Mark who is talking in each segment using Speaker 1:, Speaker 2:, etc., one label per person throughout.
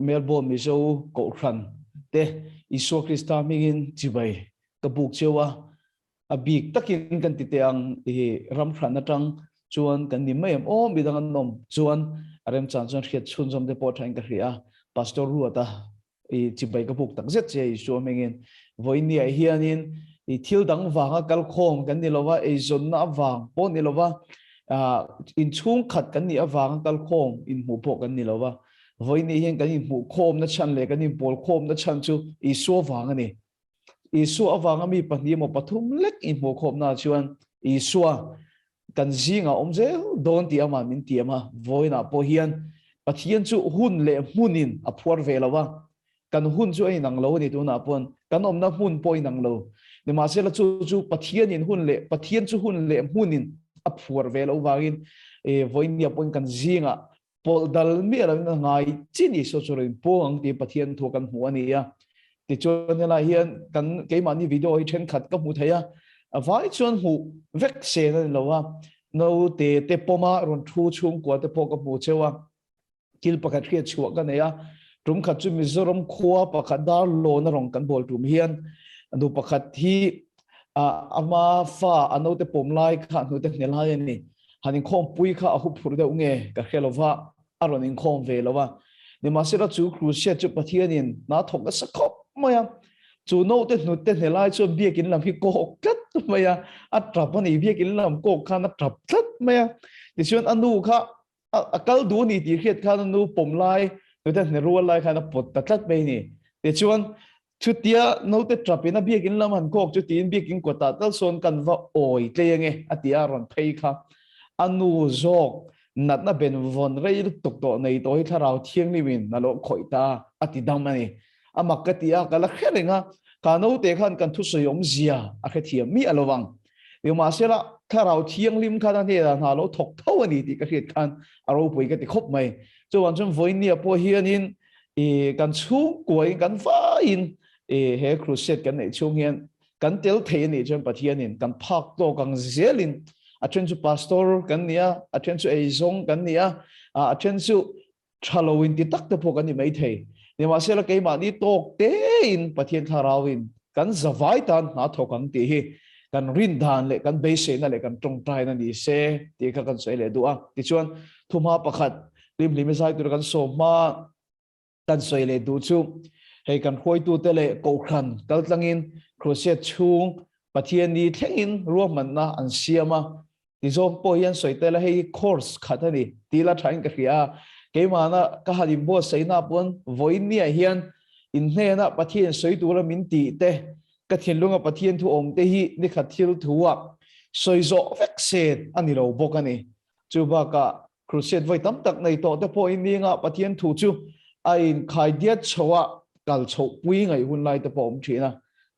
Speaker 1: Melbourne Mizo kohhran te Isu Krista mingin jibai kabuk chewa abik takin kan titeang ram khran atang chuan kan ni mai om bidang nom chuan arem chan chuan khiat chhun jom te po thain ka hria pastor ruata jibai kabuk tak zet che Isu mingin voini a hianin thil dang wanga kal khom kan ni lowa e zon na wang po ni lowa in chung khat kan ni awang kal khom in mu po kan ni lowa voini hian kan in mu khom na chan le kan in bol khom na chan chu Isu wang ani Isu awang mi pahni mo pathum lek in mu khom na chuan Isu kan zinga omje don ti ama min ti ama voina po hian pathian chu hun le hunin a phuar velawa kan hun chu ai nang lo ni tu na pon kan om na hun poi nang lo ni ma se la chu pathian in hun le pathian chu hun le hunin a phuar velo wangin voinia pon kan zinga pol dal mi la ngai chini so churin po ang ti pathian thu kan hu ani ya ti chon la hian kan ke mani video hi then khat ka mu thaya vai chon hu vek se na lowa no te poma ron thu chung kwa te po ka mu chewa kil pakhat khia chuwa ka ne ya tum khat chu mizoram khwa pakhat dar lo na rong kan bol tum hian anu pakhat hi ama fa ano te pom lai kha nu te nel hai ni hanin khom pui kha hu phur de unge ka khelova aron in khom ve lova ni ma sera chu Crusade chu pathianin na thok ka sakhop maya chu no te nu te nel hai chu biakin lam hi ko kat maya atrap ani biakin lam ko kha na trap tat maya ti chuan anu kha akal du ni ti khiat kha nu pom lai nu te ne rual lai kha na pot tat me ni ti chuan chutia no te trapina biakin lam han kok chu tin biakin ko ta tal son kan va oi tlenge atia ron phei kha anu zok nat na ben von rei tuk to nei to hi tharau thiang ni win na lo khoita ati damani amakatia kala khelenga ka no te khan kan thu soyom zia a khe thiam mi alowang yu ma sela tharau thiang lim kha na ne na lo thok tho ani ti ka khiat khan aro pui ka ti khop mai chu wan chum voinia po hianin kan chu koi kan fa in he Crusade kan nei chung hian kan tel thei ni chen pathianin kan phak to kang zelin athen chu pastor kan nia athen chu ei zawng kan nia athen chu Halloween ti tak te pho kan ni mai thei ni ma sela ke ma ni tok te in pathian tharawin kan zawai tan na thokang ti hi kan rin dan le kan be se na le kan tong tai na ni se ti kha kan sei le du a ti chuan thuma pakhat lim sai tu kan so ma kan sei le du chu hei kan khoi tu te le kohhran kal tlangin Crusade chung pathian ni thengin ruam man na an siama ti zo po hian soi te la hei course khatani ti la thain ka khia ke mana ka halim bo seina pon voinia hian in hne na pathian soi tu la min ti te ka thinlunga pathian thu om te hi ni khathil thuwa soi zo vek set ani lo bokani chu ba ka Crusade voi tam tak nei to te po in nga pathian thu chu ain khai dia chowa kal chho pui ngai hun lai te pom thina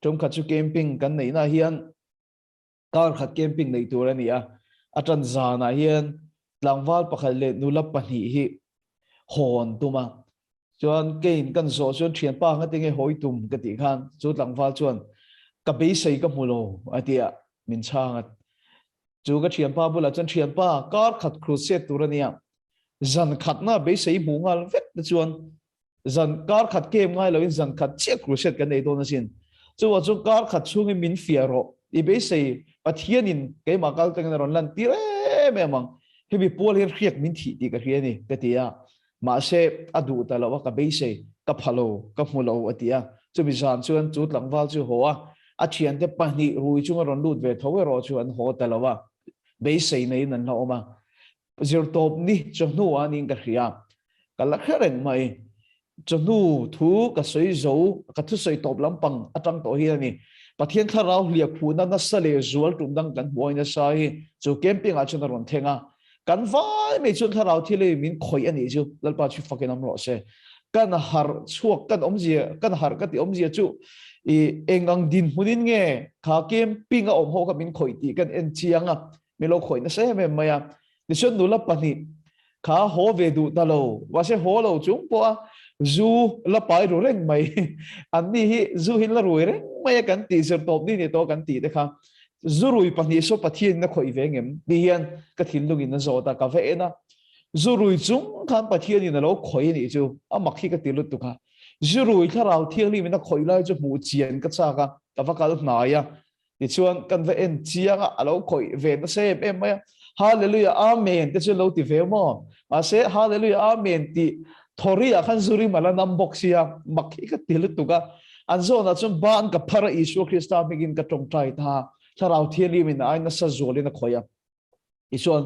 Speaker 1: trong khat chu camping kan nei na hian kar khat camping nei tur ania atan zana hian tlangwal pakhal le nulap pani hi hon tuma chuan kein kan zo chuan thian pa nga tinge hoi tum ka ti khan chu tlangwal chuan ka be sei ka mulo atia min changat chu ka thian pa bula chuan thian pa kar khat Crusade tur ania zan khat na be sei bungal vet chuan zan kar khat kem ngai lo in zan khat che Crusade kan nei do na sin chu wa chu kar khat chungi min fiaro i be sei pathianin ke ma kal teng na ron lan ti re me mang he bi pol her khiak min thi ti ka hiani ka tia ma se adu ta lo ka be sei ka phalo ka mulo atia chu bi zan chuan chu tlangwal chu hoa a thian te pani rui chung ron lut ve thowe ro chuan ho ta lo wa be sei nei nan lo ma zir top ni chnu ani ka hria kala khareng mai chnu thu ka soi zo ka thu soi top lampang atang to hi ani pathian tharau lia khuna na sale zual tum dang kan boina sai chu camping a chuna ron thenga kan vai me chun tharau thile min khoi ani chu lalpa chu fakin am ro se kan har chuak kan omji kan har ka ti omji chu engang din hunin nge kha camping a om ho ka min khoi ti kan en chianga me lo khoi na se me maya ni chun nu la pani kha ho ve du ta lo wa se ho lo chung po zu la pai ro reng mai an ni hi zu hin la roi reng mai kan ti ser top ni to kan ti de kha zu rui pani so pathian na khoi ve ngem bi hian ka thil lugin na zo ta ka ve na zurui chung khan pathian in lo khoi ni chu amakhi ka tilut tu kha zurui tharau thiang li mina khoi lai chu mu chian ka cha ka tawakal na ya ti chuan kan ve en chianga alo khoi ve na se em ma hallelujah amen te chu lo ti ve mo a se hallelujah amen ti thori a khan zuri mala nam boxia makhi ka tilut tu ka anzo na chum ban ka phara isu krista migin ka tong trai tha tharau thiang li mina ai na sa zoli na khoya isuan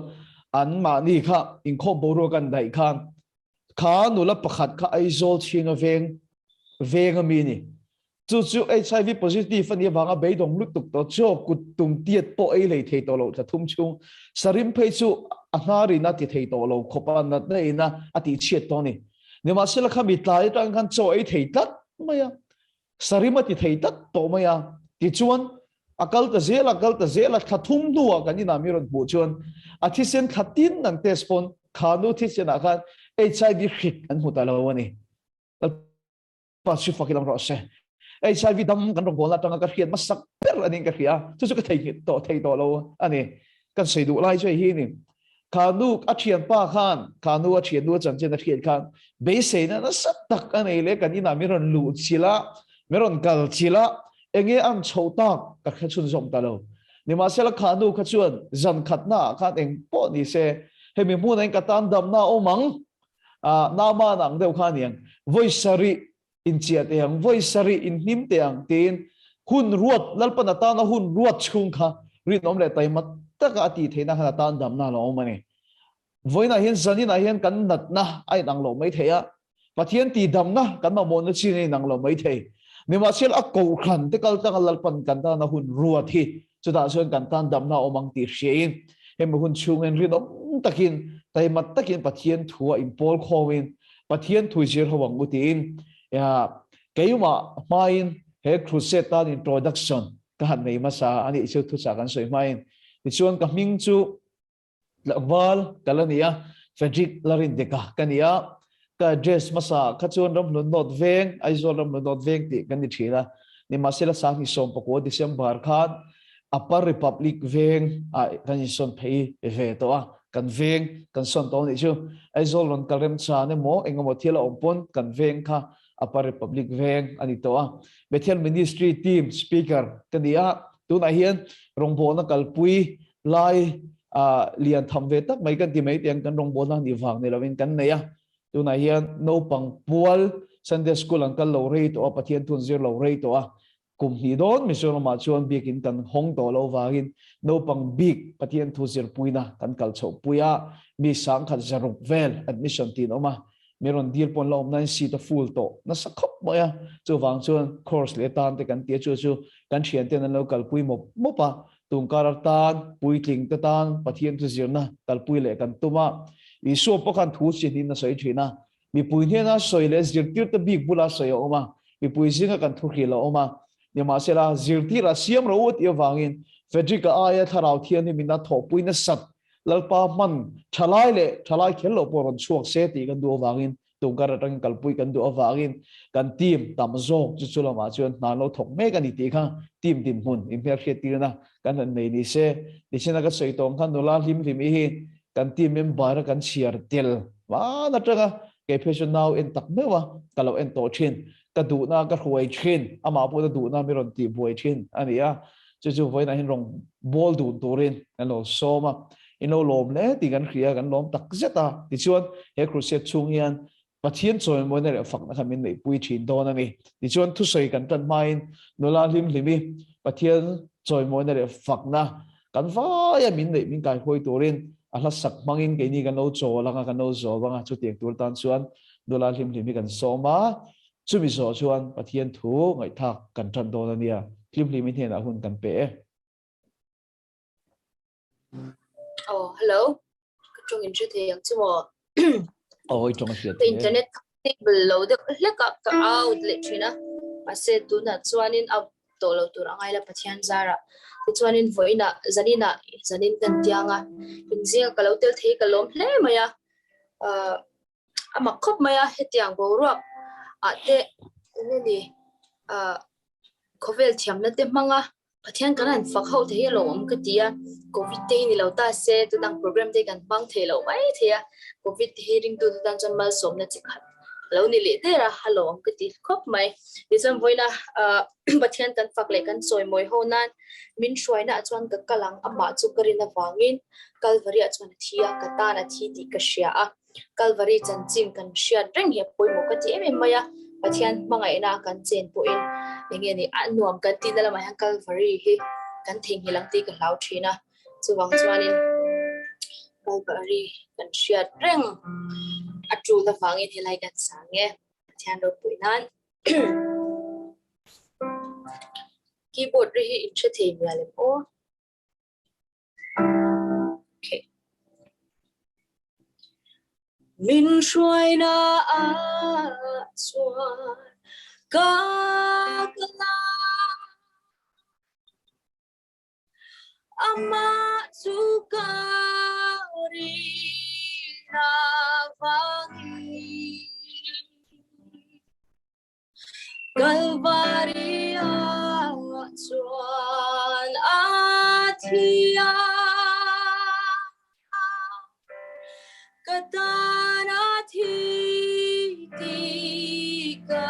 Speaker 1: an ma ni kha in kho boro kan dai khan kha nula pakhat kha aizol thing veng mi ni chu HIV positive ani wanga beidong lutuk to cho kutung tiat po ai lei thei to lo tha thum chung sarim phei chu anari na ti thei to lo khopa na nei na ati chiat to ni nema sel kha mi tlai tang khan cho ai thei tat maya sarima ti thei tat to maya ti chuan akal ta zela thathum duwa kan ina miron bu chuan athisen thatin nang tespon khanu thisen akhan HIV hit an hutalo ani pa su fakilam rose HIV dam kan rong bola tanga ka khiat masak per ani ka khia chu ka thei to lo ani kan sei du lai chai hi ni khanu athian pa khan khanu athian nu chan chen athian khan be sei na sat tak ani le kan ina miron lu chila miron kal chila enge ang choutak ka khachun zom talo ni ma sela khanu khachuan zan khatna khan eng po ni se hemi mu nang katan dam na omang na ma nang deu khaniang voisari in chia teang voisari in him teang tin hun ruat lalpan ata na hun ruat chung kha rin om le tai mat taka ati theina hana tan dam na lo mani voina hian zanin a hian kan nat na ai nang lo mai theya pathian ti dam na kan ma mon na chi nei nang lo mai thei ni ma sel a kohhran te kal tang lalpan kan ta na hun ruat hi chuda chuan kan tan dam na omang ti hrein hem hun chung en rin om takin tai mat takin pathian thua impol khowin pathian thui zir hawang utin ya keima main he crusade tan introduction ka han nei ma sa ani isu thu sa kan soi main ti chuan ka ming chu lawal kalania Frederick Lalrindika kania ka dress masa khachuan ram not veng aizol ram not veng ti kan ni thila ni masela sang ni som pako December khan upper republic veng kan ni son phei ve to kan veng kan son to ni chu aizol ron kalrem cha ne mo engamo thila ompon kan veng kha upper republic veng ani to Bethel ministry team speaker kania tu na hian rongbo na kalpui lai lian tham ve tak mai kan ti mai tiang kan rongbo na ni wang ni lovin kan neya tu na hian no pang pual Sunday school ang kal lo rei to pathian thun zir lo rei to kum hi don misoro ma chuan bikin kan hong to lo wangin no pang big pathian thu zir puina kan kal chho puya mi sang khat zaruk vel admission tin oma meron dir pon lo nan si to full to na sakhop moya chu wang chuan course le tan te kan tie chu kan thian ten an local pui mo pa tungkar tan pui tling ta tan pathian thu zir na kal pui le kan tuma isu pokan thu chi ni na soi thina mi pui ne na soi le zir tir ta big bula soi oma mi pui singa kan thu khila oma ni ma sela zir tir a siam ro ut ye wangin Frederick aya tharau thian ni mina tho pui na sat lalpa man thalai khelo poron chuak se ti kan du wangin tungkar atang kalpui kan du awangin kan team tamzong chu chulama chuan na lo thok me kan ti kha team din hun in per khe tirna kan nei ni se ni sina ka soi tong khan dola him hi kan team member kan share tel wa na tanga ke fashion now in tak mewa kalo en to thin ka du na ka huai thin ama pu da du na miron ti buai thin ania chu voina hin rong bol du turin kan lo soma ino lom le ti kan khria kan lom tak zeta ti chuan he crusade chung hian pathian choi mo ne fak na khamin nei pui thin don ani ti chuan thu soi kan tan main nola hlimi pathian choi mo ne fak na kan va ya min nei min kai hoi turin ala sak mangin ke ni kan lo cho langa kan lo zo banga chu tiek tur tan chuan nola hlimi kan soma chumi zo chuan pathian thu ngai thak kan tan don ania hlimi the na hun kan pe
Speaker 2: Oh, hello. Trong hình chữ thì chứ mà.
Speaker 1: Ôi trong cái
Speaker 2: internet below the like up out literally na. Ase tu na chuanin up to lo tu rangai la pathian zara. Tu chuanin voina zanin kan tianga. Pinjia kalau tel thei kalom hle maya. Ama khop maya hetiang bo ruak. Ate ni khovel thiam na te manga. Pathian kanan fak hau the lo om ka tia covid te ni lo ta se tu dang program te kan bang the lo mai thea covid hearing tu dan chan malsawm na chikhat lo ni le te ra halom ka ti khop mai ti cham voina pathian kan fak le kan soi moi ho nan min shwaina chuan ka kalang ama chu karina wangin kalvari chuan thia ka ta na thi ti ka shia a kalvari chan chin kan shia reng he poi mo ka ti em maya pathian mangai na kan chen po in nge ni anuam kan ti dala mai kalvari hi kan thing hi lang ti ka lau thina chuwang chuanin kalvari kan shia reng atu la wangin hi lai kan sange pathian ro puinan keyboard ri hi inche thei mialem o okay min shuai na a chuan ka kala ama chu ka ri na vangi Kalvaria chuan athia katana thi ti ka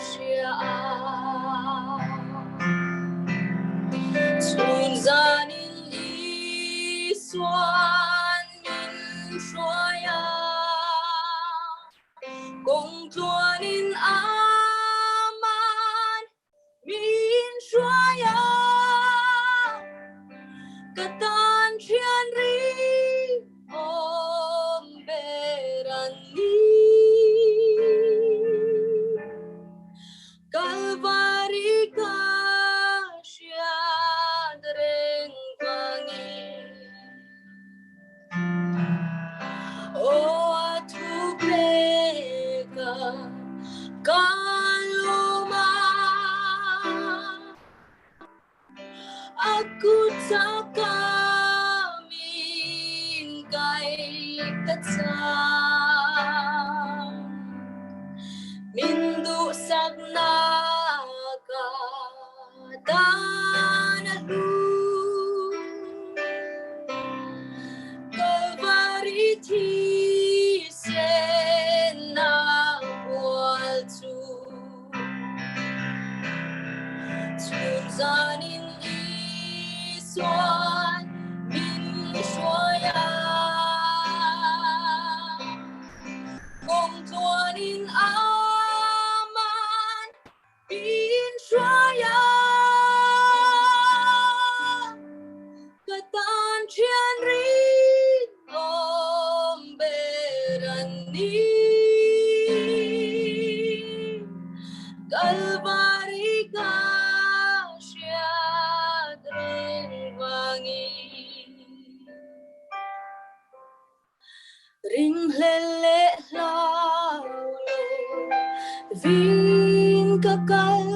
Speaker 2: shia chun zanin li suan min shoya kong chuanin min shoya katan chian ri om berani kalvari ka shiadreng vangi o atu pleka kaluma aku takamin kay katsang mindu sagnaka danalu kalvari thi sena waltu zanin Suan min shoya kong tuanin aman bin shoya katan chian rin om berani kalvari ka ring lele lao vin kakal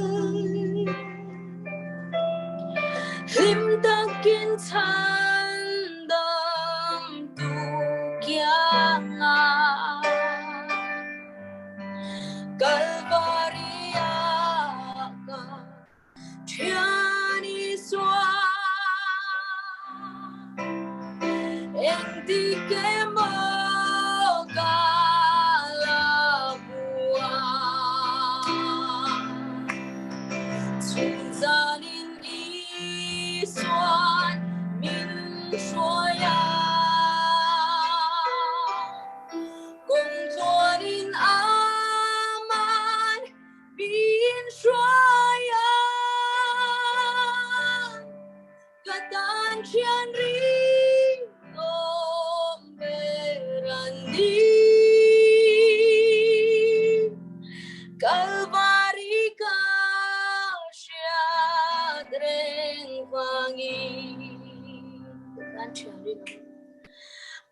Speaker 2: lim takin chan dam tu kyanga kalvaria ka thiani swa Endi ke mo kalabua Zanin isuan min shoya kung tuanin aman bin shoya katan chian rin om berani kalvari ka shiadreng vangi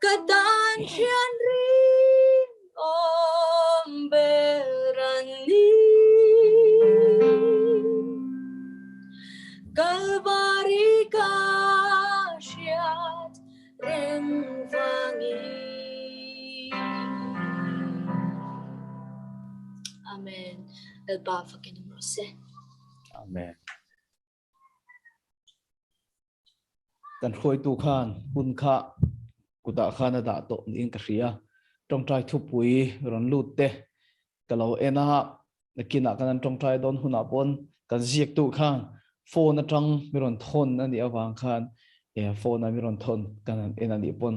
Speaker 2: katan chian rin om berani kalvari ka shiadreng vangi. Amen. Lalpa fakin rose.
Speaker 1: Amen. Kan khoi tu khan hun kha kuta khana da to in ka ria trong trai thu bùi ron lụt te kalau ena kina kan trong trai don huna pon kan ziek tu khan phone atang miron thon ani awang khan phone a miron thon kan ena ni pon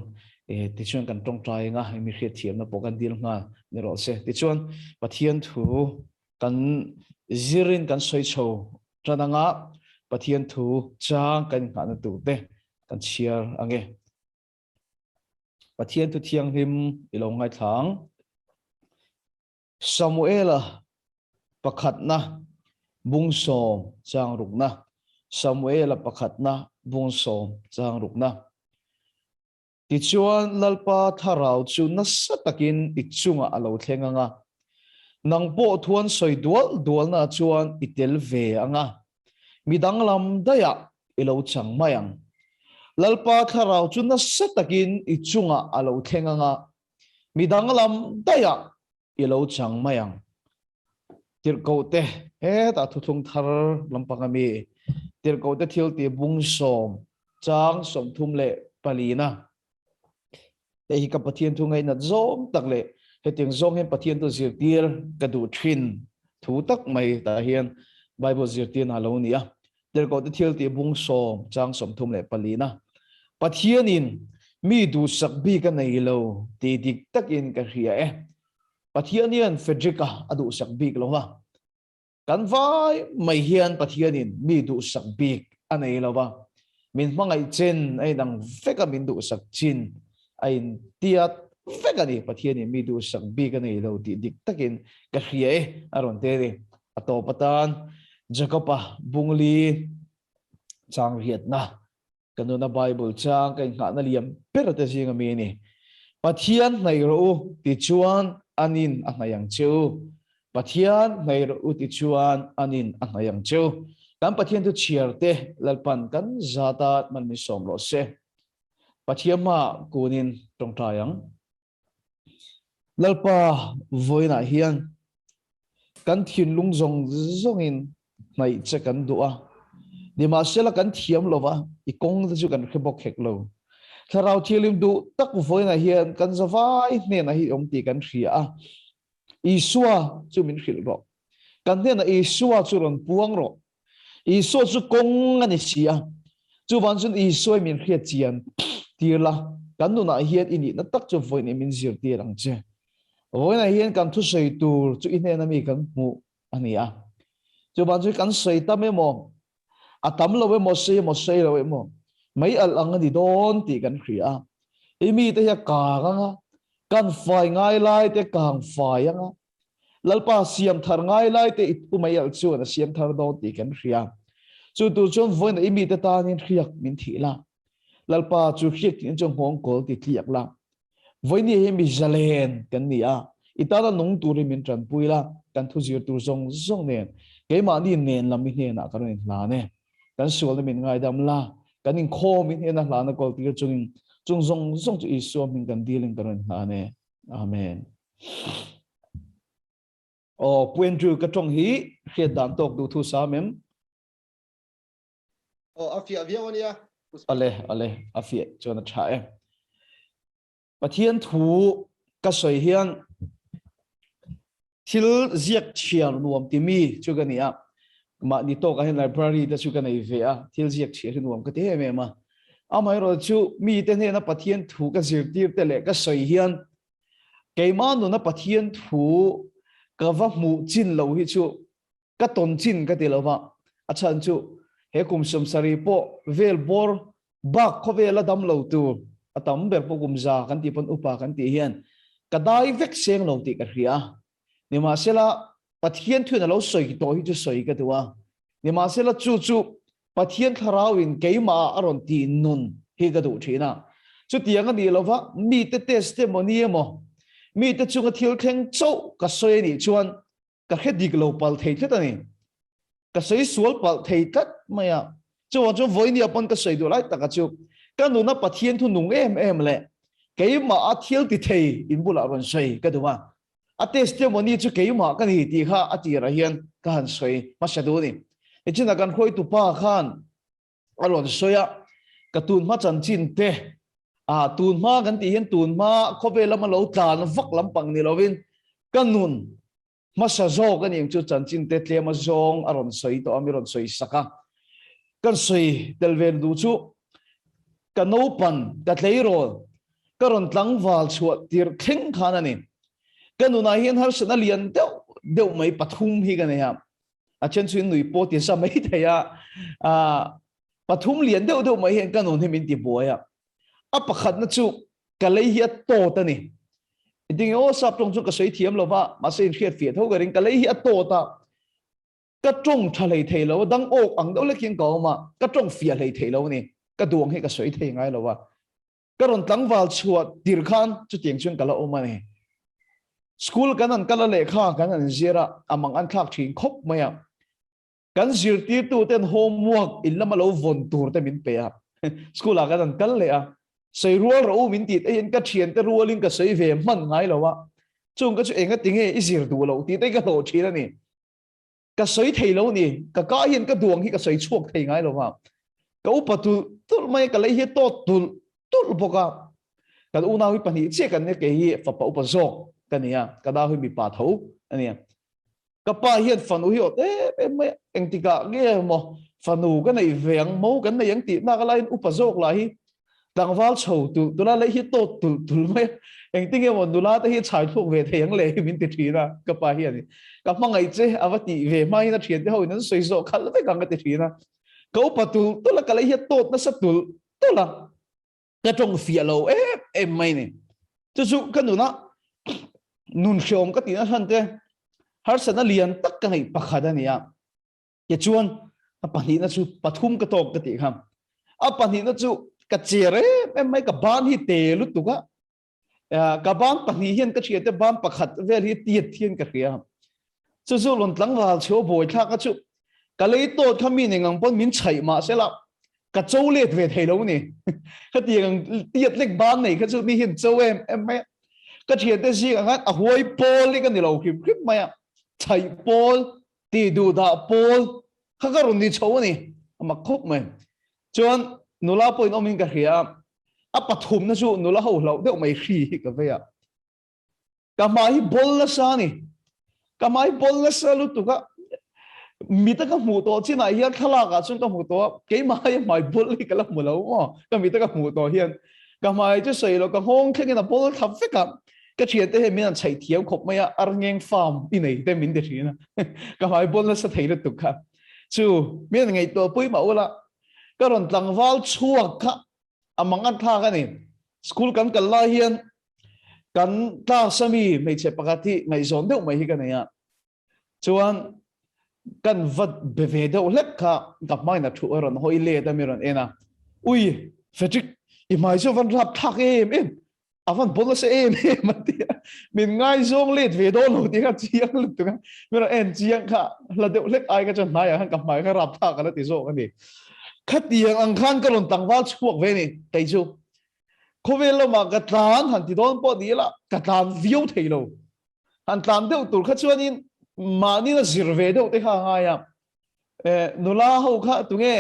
Speaker 1: ti chuan kan trong trai nga mi khre thiam na pokan dil nga ni ro se ti chuan pathian thu kan zirin kan soi chho trananga pathian thu chang kan nga na tu te kan chiar ange pathian thu thiang him ilong ngai thang Samuela pakhat na bungsom chang rukna Samuela pakhat na bungsom chang rukna ti chuan lalpa tharau chu na satakin ichunga alo thlenga nga nang po thuan soi dual na chuan itel ve anga midang lam daya ilo chang mayang lalpa tharau chu na satakin ichunga alo thlenga nga midang lam daya ilo chang mayang tirkote ta thuthung thar lampangami tirkote thil ti bungsom chang som thum le palina te hi ka pathian thu ngai na zom tak le heting zong hen pathian tu zir tir ka du thin thu tak mai ta hian bible zir tir na lo nia tirkote thil ti bungsom chang som thum le palina pathianin mi du sak bi ka nei lo ti dik takin ka hria pathianian Frederick adu sak big lo wa kan vai mai hian pathianin mi du sak big anei lo wa min mangai chen ai dang feka min du sak chin ai tiat feka ni pathianin mi du sak big anei lo ti dik takin ka hria aron te ri ato patan jacoba bungli chang riat na kanuna bible chang kai nga na liam perate singa mi ni pathian nei ro ti chuan anin anayang cheu pathian nei ro ti chuan anin anayang cheu kan pathian tu chiarte lalpan kan zata man mi som lo se pathiama kunin tong tayang lalpa voina hian kan thin lung zong in nai che kan duwa ni ma sela kan thiam lova I kong chu kan khebok hek lo tharau thilim du tak voina hian kan zawai ne na hi om ti kan hria isua chu min hril ro kan ne na isua chu ron puang ro isua chu kong ani sia chu wan chun isua min hria chian tirla kan nu na hian ini na tak chu voin min zir ti rang che voina hian kan thu sei tur chu i ne na mi kan mu ania chu wan chu kan sei ta me mo atam lo we mo sei lo we mo mấy ang đi đón thìกันkhỉ imi te ya ka nga kan fai ngai lai te kang fai anga lalpa siam thar ngai lai te ipu mai al chu na siam thar do ti kan khia chu tu chon voin imi te ta nin khiak min thi la lalpa chu khiak tin chong hong kol ti thiak la voin ni hemi zalen kan ni itara nung tu ri min tran puila kan thu zir tu zong nen ke ma ni nen lam mi ne na kan la ne kan sual min ngai dam la kan in kho min ena la na kol ti chung zong chu isu min kan dealing kan na ne amen o puen ju ka tong hi khia dan tok du thu sa mem
Speaker 3: o afia wania
Speaker 1: ale afia chona tha pathian thu ka soi hian thil ziak chiar nuam ti mi chu ka ni ma ni to ka hen library ta chu ka nei ve thil ziak chiar nuam ka te me ma amai ro chu mi te ne na pathian thu ka zir tir te le ka soi hian keima nu na pathian thu ka va mu chin lo hi chu ka ton chin ka te lo wa achan chu he kum som sari po vel bor bak kho vela dam lo tu atam ber po kum za kan ti pon upa kan ti hian ka dai vek seng lo ti ka ria ni ma sela pathian thu na lo soi to hi chu soi ka tuwa ni ma sela chu pathian tharau in keima aron ti nun hi ka du thina chu tiang ani lova mi te testimony mo mi te chu ka thil kheng chau ka soi ni chuan ka hedik lo pal thei theta ni ka soi sual pal thei tat maya chu voi ni apon ka soi du lai taka chu ka nu na pathian thu nung em le keima a thil ti thei in bula ron soi ka duwa a testimony chu keima ka ni ti kha ati ra hian ka han soi ma shadu ni echina kan khoi tu pa khan aron soya katun ma chan chin te tun ma kan ti hian tun ma khobe lama lo tlan vak lampang ni lovin kanun masa zo kan ing chu chan chin te tle ma zong aron soi to amiron soi saka kan soi telven du chu kan open da tleirol karon tlang wal chuat tir kheng khana ni kanuna hian har sana lian deu mai pathum hi kan ya chen chuin nui po ti sa mai thaya pathum lian deu mai hian kanun hi min ti boya pakhat na chu kalai hi to ta ni ding o sap tong chu ka sei thiam lo ba ma sei khiat fiat ho garing kalai hi to ta ka tong thalei thei lo dang ok ang do le king ko ma ka tong fiat lei thei lo ni ka duang hi ka sei thei ngai lo wa ka ron tlang wal chuat tir khan chu tiang chung kala o ma ni school kan an kala le kha kan an zira amang an thak thing khop maya kan zir ti tu ten homework illama lo von tur te min pe a school a kan an kal le a sei rual ro min ti te in ka thian te rualin ka sei ve man ngai lo wa chung ka chu enga tinge izir du lo ti te ka lo thira ni ka sei thei lo ni ka hian ka duang hi ka sei chuak thei ngai lo wa ka upatu tul mai ka lei hi to tul boka ka una hui pani che kan ne ke hi fa pa upa zo kania ka da hui mi pa tho ania ka pa hian fanu hi ot mai engtika nge mo fanu ka nei veng mo kan nei yang ti na ka lain upa zo la hi dang wal chou tu la le hi to tul mai engting e mon du la ta hi chai thuk ve theng le min ti thina ka pa hi ani ka mangai che awati ve mai na thian te ho nan soi zo khal ve kang ka ti thina ka upa tu la ka le hi to na sa tu la ka trong fia lo mai ni chu kan nu na nun shom ka ti na han te har sana lian tak ka nei pakhada nia ye chuan pani na chu pathum ka tok ka ti kham pani na chu ka chere mai ka ban hi te lu tu ka ban pani hian ka chia te ban pakhat vel hi tiat thian ka ria chu lon tlang wal chho boi thak ka chu ka lei to khami ne ngang pon min chai ma se la ka chou let ve thei lo ni ka tiang tiat lek ban nei ka chu mi hin chou mai ka chia te si nga a huai pol li ka ni lo khip mai chai pol ti du da pol kha ka ron ni chou ni ma khop mai chuan nula point omin ka hria pathum na chu nula ho lo deuh mai hri ka ve ya ka mai bol la sa ni ka mai bol la sa lu tu ka mi ta ka mu to china hian khala ka chun ka mu to ke mai bol li ka la mu lo mo ka mi ta ka mu to hian ka mai chu sei lo ka hong theng na bol thap fe ka thian te he min an chai thiau khop mai ar ngeng farm i nei te min de thina ka mai bol la sa thei lu tu ka chu min ngai to pui ma ola ka ron tlang wal chuak kha amang an tha ka ni school kan kal la hian kan ta sami mei che pakati ngai zon deuh mai hi ka nei a chuan kan vat beve deuh lek kha gap mai na thu ron hoi le da mi ron ena ui Frederick i mai zo van rap thak avan bolas matia min ngai zong let ve do lo ti ka chiang lu tu mi ron en chiang kha la deuh lek ai ka chan mai han gap mai kha rap thak ka ti zo ka ni khát tiếng ang khan ka ron tang wal chuak ve ni tai chu khovel lo ma ka tlan han ti don po di la ka tlan view thei lo han tlan deuh tur kha chuan in ma ni na zir ve deuh te kha nga ya nula ho kha tu nge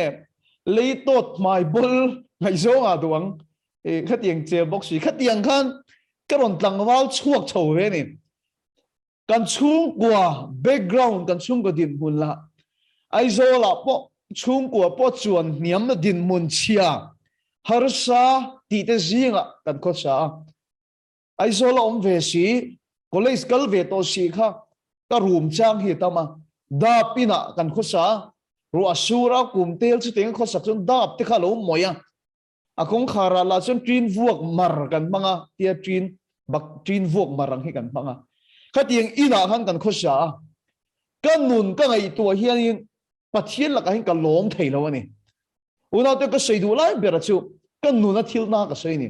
Speaker 1: lei tot mai bol ngai zo nga duang khát tiếng che box khát tiếng khan ka ron tang wal chuak chho ve ni kan chung kwa background kan chung ko din hun la ai zo la po chung của po chuan niam na din mun chia har sa ti te zinga kan kho sa ai zo la om ve si college kal ve to si kha ka room chang hi tama da pina kan kho sa ru asura kum tel chu teng kho sa chun da te kha lo moya akong khara la chun trin vuak mar kan manga tia trin vuak marang hi kan manga kha tiang ina han kan kho sa kan nun ka ngai to hian pathian la ka hin ka lom thei lo ani una te ka sei du lai bera chu ka nu na thil na ka sei ni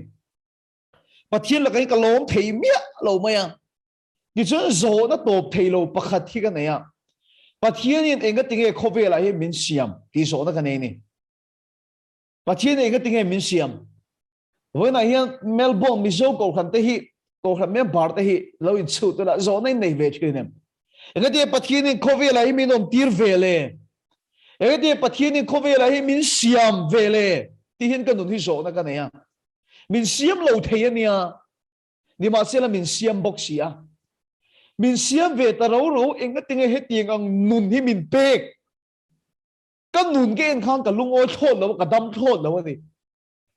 Speaker 1: pathian la ka hin ka lom thei mia lo maya ni chu zo na top thei lo pakhat hi ka ne ya pathian in enga tinge khobe la hi min siam ti zo na ka ne ni pathian enga tinge min siam when I hear Melbourne Mizo kohhran te hi kohhran me bar te hi lo in chu tu la zo nei ve thinem enga te pathian in khobe la hi min on tir vele ê đi bắt thiên in khâu về là hi min siam về lệ, thì hiện cái nụ hi số na cái này à, min siam lo thei ania ni ma se la min siam bok sia min siam ve ta ro ro eng ting he tiang ang nun hi min pek kan nun ke en khang ka lung oi thot lo ka dam thot lo ni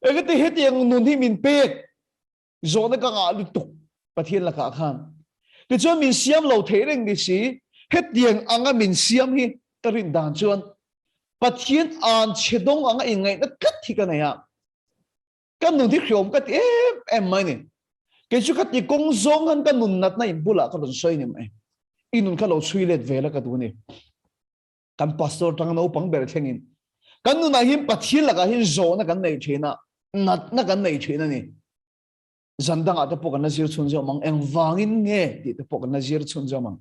Speaker 1: eng ti he tiang nun hi min pek zo na ka nga lu tuk pathian la ka khan ti chuan min siam lo thei reng ni si he tiang anga min siam hi ta rin dan chuan pathian an chedong anga ingai na kat thi ka na ya kan nun thi khom ka ti em mai ni ke chu ka ti kong zong han kan nun nat na in bula ka don soi ni mai inun ka lo chui let vela ka du ni kan pastor tang no pang ber thengin kan nun na him pathian la ka hin zo na kan nei thina nat na kan nei thina ni zandang ata pok na zir chun zo mang eng wangin nge ti te pok na zir chun zo mang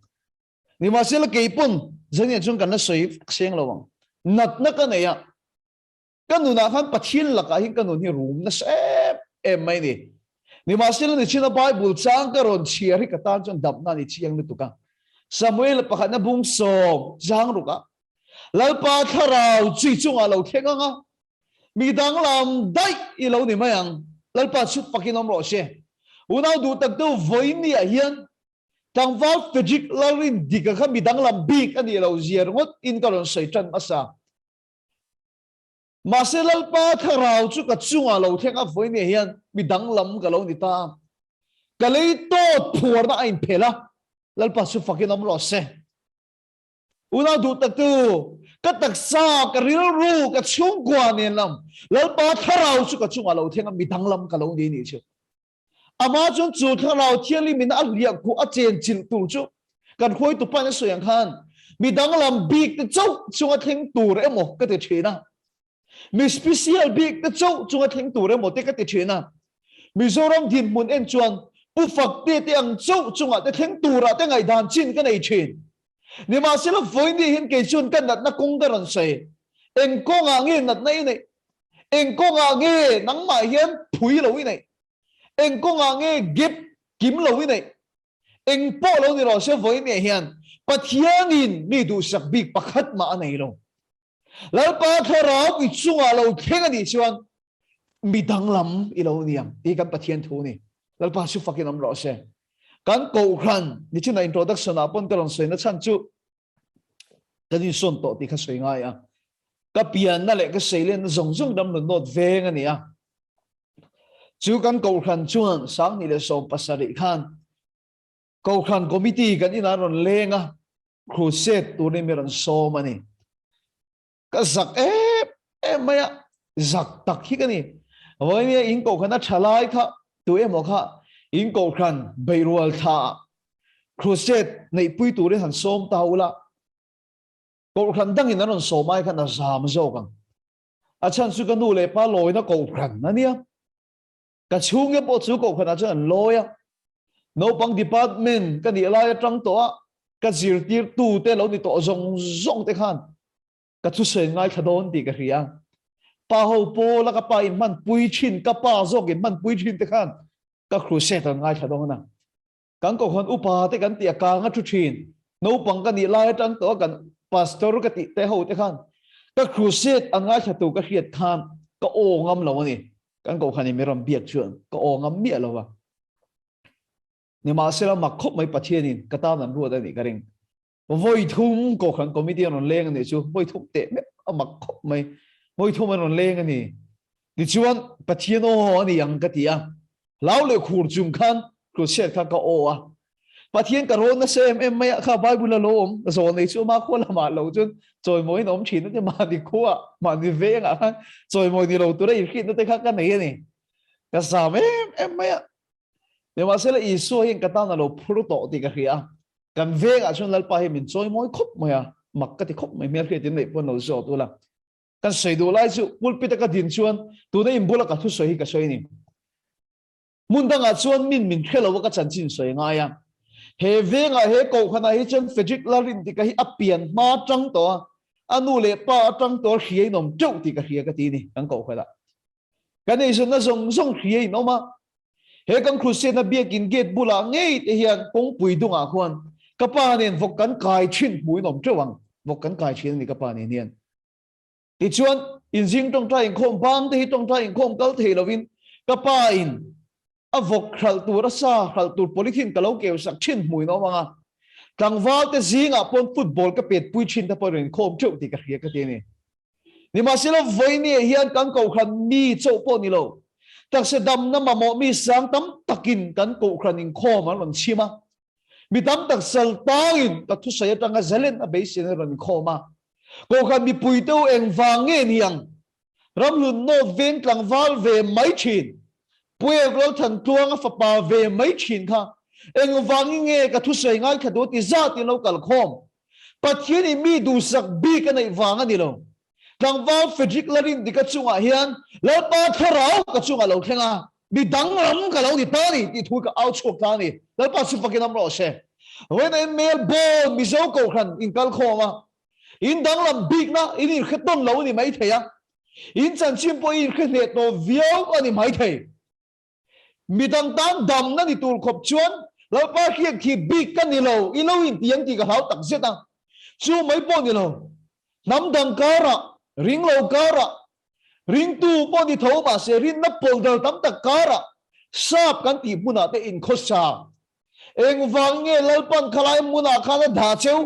Speaker 1: ni ma sel ke pun zania chung kan na soi seng lo wang nat na ka ne ya kan nu na khan pathian la ka hin kan nu hi room na se em mai ni ni ma sel ni china bible chang ka ron chiar hi ka tan chon dap na ni chiang ni tu ka samuel pakhat na bung som jang ru ka lalpa tharau chui chung a lo thenga nga mi dang lam dai I lo ni mayang lalpa chut pakinom ro se unau du tak tu voi ni a hian tang va Frederick Lalrindika kha mi dang lam big ani lo ziar ngot in ka ron sai tran asa ma se lalpa tharau chu ka chunga lo thenga voi ni hian mi dang lam ka lo ni ta ka lei to phur na ain phela lalpa chu pakinom ro se unau du tak tu ka taksa ka ril ru ka chung kwa ne lam lalpa tharau chu ka chunga lo thenga mi dang lam ka lo ni ni chu ama chun chu tharau thiali min a lia khu a chen chin tu chu kan khoi tu pa na soyang khan mi dang lam big te chau chunga theng tur emo ka te thina mi special big te chau chunga theng tur emo te ka te thina mizoram din mun en chuan pu fak te te ang chau chunga te theng tura te ngai dan chin ka nei chin ni ma sila voi ni hin ke chun kan nat na kong ka ran sai eng ko nga nge nat nei nei eng ko nga nge nang ma hian phui lo nei eng ko nga nge gip kim lo nei eng po lo ni ro se voi ni hian pathianin ni du sak big pakhat ma nei lo lalpa tharau I chunga lo thenga ni chuan mi dang lam I lo niam I kan pathian thu ni lalpa su fakin am ro se kan kohhran ni china introduction apon ka ron soi na chan chu tani son to ti kha soi nga ya ka pian na le ka seilen zawng dam no not veng ani ya chu kan kohhran chuan sang ni le som pasari khan kohhran committee kan ina ron lenga crusade tu ni meron som ani ka zak maya zak tak hi kani voi ni in kohhran na thalai kha tu emo kha in kohhran beirual tha crusade nei pui tu re han som taula kohhran dang in ron somai kha na zam zo kang achan su ka nu le pa loi na kohhran ania ka chung ye po chu kohhran a chan loya no pang department ka ni lai tang to ka zir tir tu te lo ni to zawngte khan ka chu se ngai thadon ti ka ria pa ho po la ka pa in man pui chin ka pa zok in man pui chin te khan ka crusade ngai thadong na kan kohhran upa te kan ti ka nga thu thin no pang ka ni lai tang to kan pastor ka ti te ho te khan ka crusade angai thatu ka hiat khan ka o ngam lo ni kan kohhran ni meram biak chuan ka o ngam mi lo wa ni ma sela ma khop mai pathianin ka ta nan ru da ni ka ring voi thum kohhran committee on leng ni chu voi thum te me ma khop mai voi thum on leng ani ni chuan pathian o ani yang ka tia lau le khur chung khan crusade kha ka o a pathian ka ron na sem em mai kha bible lo om zo nei chu ma khola ma lo chun choi moi nom thin te ma di khuwa ma di ve nga khan choi moi di lo tu re khit te kha ka nei ni ka sam em mai ne ma sela isu hin ka ta na lo phur to ti ka ria kan ve nga chun lalpa hi min choi moi khop mai a mak ka ti khop mai mer khit nei pon lo zo tu la kan sei du lai chu pulpit ka din chuan tu nei imbula ka thu soi hi ka soi ni mundanga chuan min khelo ka chan chin soi nga ya he venga he kohhran hi chen Frederick Lalrindika hi apian ma tang to anu le pa tang to hiai nom chau ti ka hia ka ti ni kan kohhran kan ei sun na zong hiai no ma he kan crusade na biakin gate bula ngei te hian kong pui dunga khon ka pa nen vok kan kai chin pui nom chawang vok kan kai chin ni ka pa ni nian ti chuan in jing tong trai khom bang te hi tong trai khom kal thei lovin kapain avok khal tur sa khal tur polythene kalo keu sak chin mui no manga tangwal te zinga pon football ka pet pui chin ta porin khom cheu ti ka hria ka te ni ma sila voini hian kan ko khan mi chau po ni lo tak se dam na mamo mi sang tam takin kan ko khan in khom an chima mi tam tak sal tangin ka thu saya tanga zalen a beisen ran khoma ko khan mi pui teu eng wange niang ram lu no ven tlangwal ve mai chin puê rol thằng tuang a fapa về mấy chín kha eng wangi nge ka thu sei ngai kha do ti za ti lo kal khom pathian i mi du sak bi ka nei wanga ni lo tlangwal Frederick Lalrindika chunga hian lalpa tharau ka chunga lo thenga bi dang ram ka lo ni ta ni ti thu ka out chok ta ni lalpa su fakin am ro se when in Melbourne Mizo kohhran in kal khoma in dang lam big na in khaton lo ni mai theya in chan chim po in khne to viau ani mai thei mi dang tan dam na ni tul khop chuan lalpa khian khi big kan ni lo i lo in tiang ti ka hau tak zeta chu mai po ni lo nam dang kara ring lo kara ring tu po ni tho ba se rin na pol dal tam tak kara sap kan ti muna te in khosa eng wang nge lalpan khalai muna khana dha cheu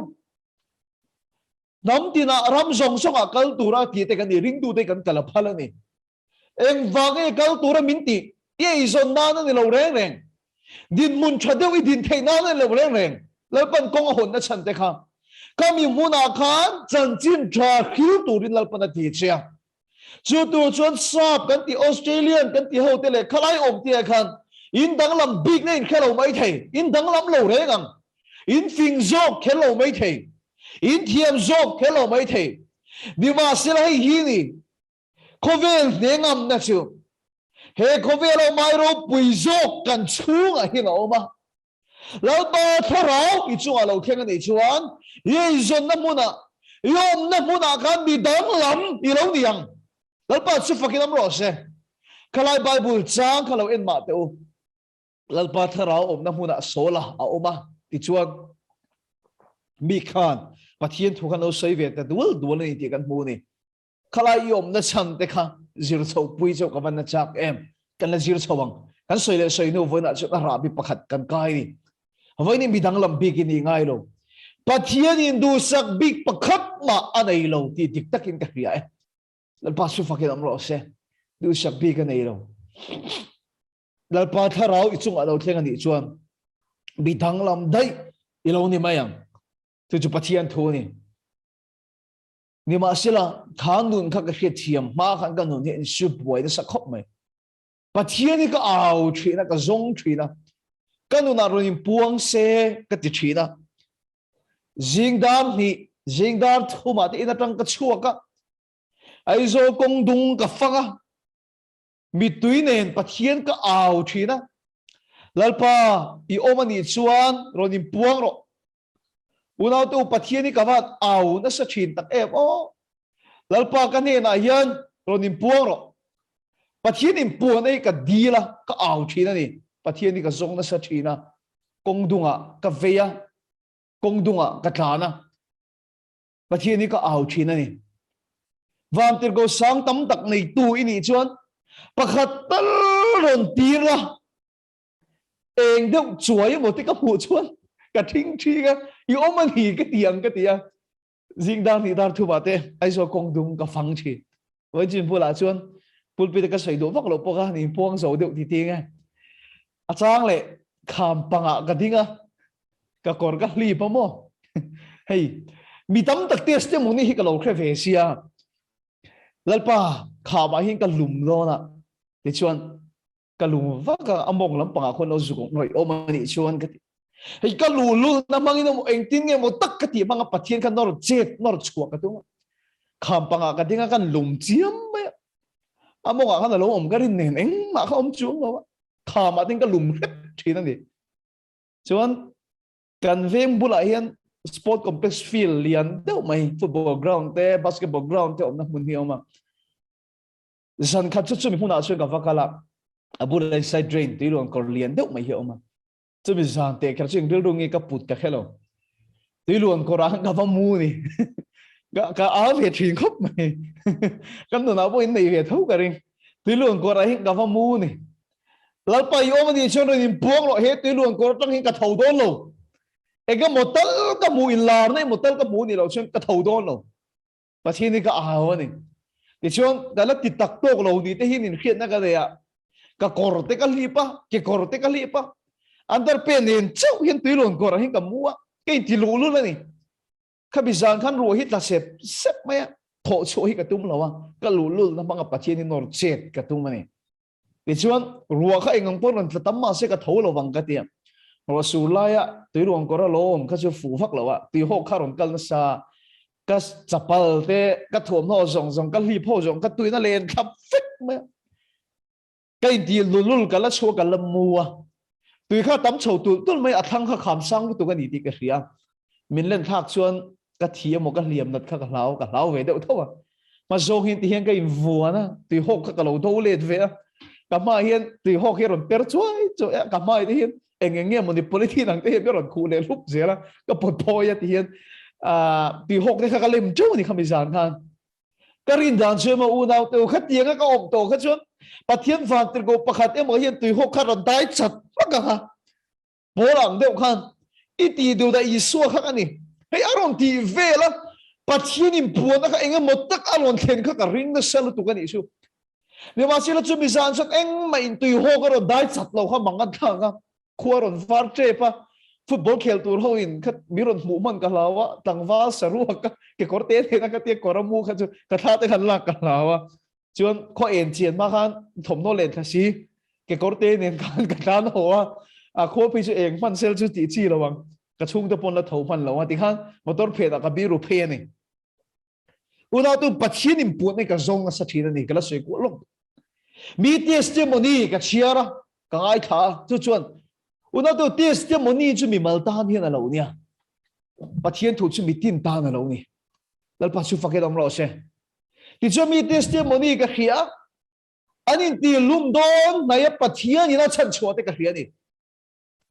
Speaker 1: nam ti na ram zong songa kal tura ti te kan ring tu te kan kala phala ni eng wang nge kal tura min ti ye izon na ni lo reng reng din mun chadeu i din thei na ni lo reng reng lalpan kong hon na chan te kha kami muna khan chan chin tha khil turin lalpan ti chia chu tu chuan sap kan ti Australian kan ti ho te le khalai om ti khan in dang lam big na in khelo mai thei in dang lam lo re gang in fing zok khelo mai thei in thiam zok khelo mai thei ni ma silai hi ni khovel ne ngam na chu he khovel o mai ro pui zok kan chunga hi lo ma lalpa tharau i chunga lo khenga ni chuan ye zon na muna yom na muna kan bi dang lam i lo niang lalpa chu fakin am ro se khalai bible chang khalo en ma te u lalpa tharau om na muna sola a oma ti chuan mi khan pathian thu khan lo sei ve ta dul dul ni ti kan mu ni khalai yom na chan te kha zir chho pui chho ka van na chak em kan la zir chhawang kan soi le soi no voina chu na ra bi pakhat kan kai ni hawai ni mi dang lam bi ki ni ngai lo pathian in du sak big pakhat ma anei lo ti dik takin ka ria e lalpa su fakin am ro se du sak bi ka nei lo lalpa tharau i chung alo thleng ani chuan bi dang lam dai i lo ni mayang tu chu pathian thu ni ma sila khan nun kha ka hriat thiam ma khan ka nun in su buai da sakhop mai pathian ni ka au thina ka zong thina ka nun aro in puang se ka ti thina Zan Dar thu ma te ina tang ka chua ka ai zo kong dung ka fanga mi tuinen pathian ka au thina lalpa i omani chuan ronin puang ro unaw tu pathian ni kavat au na sa thin tak em o lalpa ka ne na hian ronin puang ro pathian in puang nei ka dila ka au thina ni pathian ni ka zong na sa thina kong dunga ka veya kong dunga ka thana pathian ni ka au thina ni vam tir go sang tam tak nei tu ini chuan pakhat tal ron tira eng deuh chuai mo te ka hu chuan ka thing thi ga i oman hi ka tiang ka tia Zan Dar thu ba te ai so kong dung ka phang chi với chim pula chuan pulpit ka sei do vak lo po ka ni puang zo deuh ti ti nga a chang le kham panga ka dinga ka kor ka hli pa mo hei mi tam tak testimony hi ka lo khre ve sia lalpa kha ba hin ka lum lo na ti chuan ka lum va ka among lam panga khon lo zugong noi o mani chuan ka hei ka lu na mangin mo eng tin nge mo tak ka ti manga pathian kan nor jet nor chua ka tu kham panga ka dinga kan lum chiam me among a kan lo om ka rin nen eng ma kha om chuang lo kha ma tin ka lum hlep thina ni chuan kan veng bula hian sport complex field lian deuh mai football ground te basketball ground te om na mun hi oma san khat chu mi huna chuan ka vakala abula side drain ti ron kor lian deuh mai hi oma chu mi zan te kar ching ril rungi ka put ka khelo ti luan kora ka va mu ni ka a ve thin khop mai kam no na bo in nei ve thau ka ring ti luan kora hi ka va mu ni Lalpa yo ni chuan in puang lo he tu luan ko tang hin ka thau don lo ega motal ka mu in lar nei motal ka mu ni lo chuan ka thau don lo pathian ni ka a ni ti chuan dalat ti tak tok lo ni te hin in khiat na ka de ya ka kor te ka lipa ke kor te ka lipa andar pen in chau hin tu luan ko ra hin ka muwa ke ti lu lu la ni kha bi zan khan ro hi ta sep mai tho chu hi ka tum lo wa ka lu lu na manga pathian ni nor chet ka tum ni ti chuan ruwa kha engang pon ran tlam ma se ka tho lo wang ka ti ro su la ya tu luan ko ra lom kha chu fu phak lo wa ti ho kha ron kal na sa ka chapal te ka thom ho zong ka li pho zong ka tuina len khap fit ma cái đi lul cái là số cái là mua tùy khá tắm chầu tụi mấy thằng khá khám sang tụi cái gì đi cái gì mình lên thác xuân cái thiệp một cái liềm đặt cái lão về đâu thôi mà dòng hiện thì hiện cái vua na tùy học cái lão đâu lên về cái mai hiện tùy học cái rồi per chuối cái mai thì hiện anh nghe một cái politic năng thì hiện cái rồi khu lên lúc gì là cái bột phôi thì hiện tùy học cái liềm châu thì không bị giàn khan cái riêng đàn chơi mà u nào từ khát tiếng cái ôm tổ khát xuân bắt thiên phạt từ cổ bắt khát em ở hiện tùy học khát rồi tái chặt bắt cả ha bố làm đều khan ít đi đều đã ý xua khát anh hay aron thì về là bắt thiên im buồn nó anh em một tắc aron thiên khát cả riêng nó sel tụ cái này xu nếu mà xí là chuẩn bị sẵn sàng anh mà tùy học cái rồi tái chặt lâu khát bằng ăn thang á khua rồi phát chế pa football khel tur ho in khat miron mu man ka lawa tangwa saru ke korte the na ka te koramu kha chu ka tha te khan la ka lawa chuan kho en chian ma khan thom no len thasi ke korte nen khan ka tan ho a kho pi chu eng man sel chu ti chi lawang ka chung te pon la tho man lawa ti khan motor phe da ka bi ru phe ni una tu pathin im pu ne ka zong sa thina ni kala se ko lo mi testimony ka chiara ka ai tha chu chuan una tu testimony chu mi mal tan hian alo nia pathian thu chu mi tin tan alo ni lalpa chu faket om ro se ti chu mi testimony ka khia anin ti lum don na ya pathian ina chan chuate ka khia ni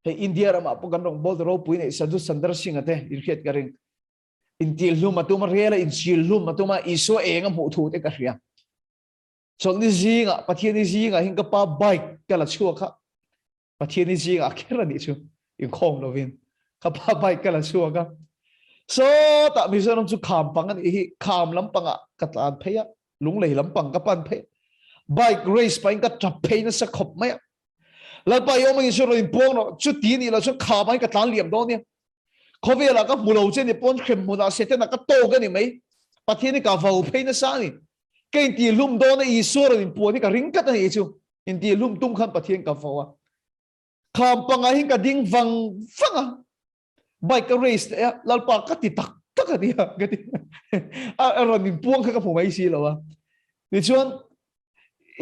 Speaker 1: he india rama pokan rong bol ro pui nei sadu sandar sing ate in khiat ka ring in ti lum atuma rela in sil lum atuma iso enga mu thu te ka khia chol ni zinga pathian ni zinga hin ka pa bike kala chu kha pathian ni zinga khera ni chu in khom lovin ka pa bike kala chu ka so ta mi so chu kham pang an hi kham lam panga ka tan pheya lung lei lam pang ka pan phe bike race pain ka trap phe na sa khop mai la pa yo mong so in pong no chu ti ni la chu kham ai ka tan liam do ni khobe la ka mulo che ni pon khem mu na se te na ka to ga ni mai pathian ni ka vau phe na sa ni ke ti lum do na i so in po ni ka ring ka ta ni chu in ti lum tum khan pathian ka vawa kham panga hin ka ding vang fanga bike race lalpa ka ti tak tak ni ha ka ti a ron in puang ka pu mai si lo wa ni chuan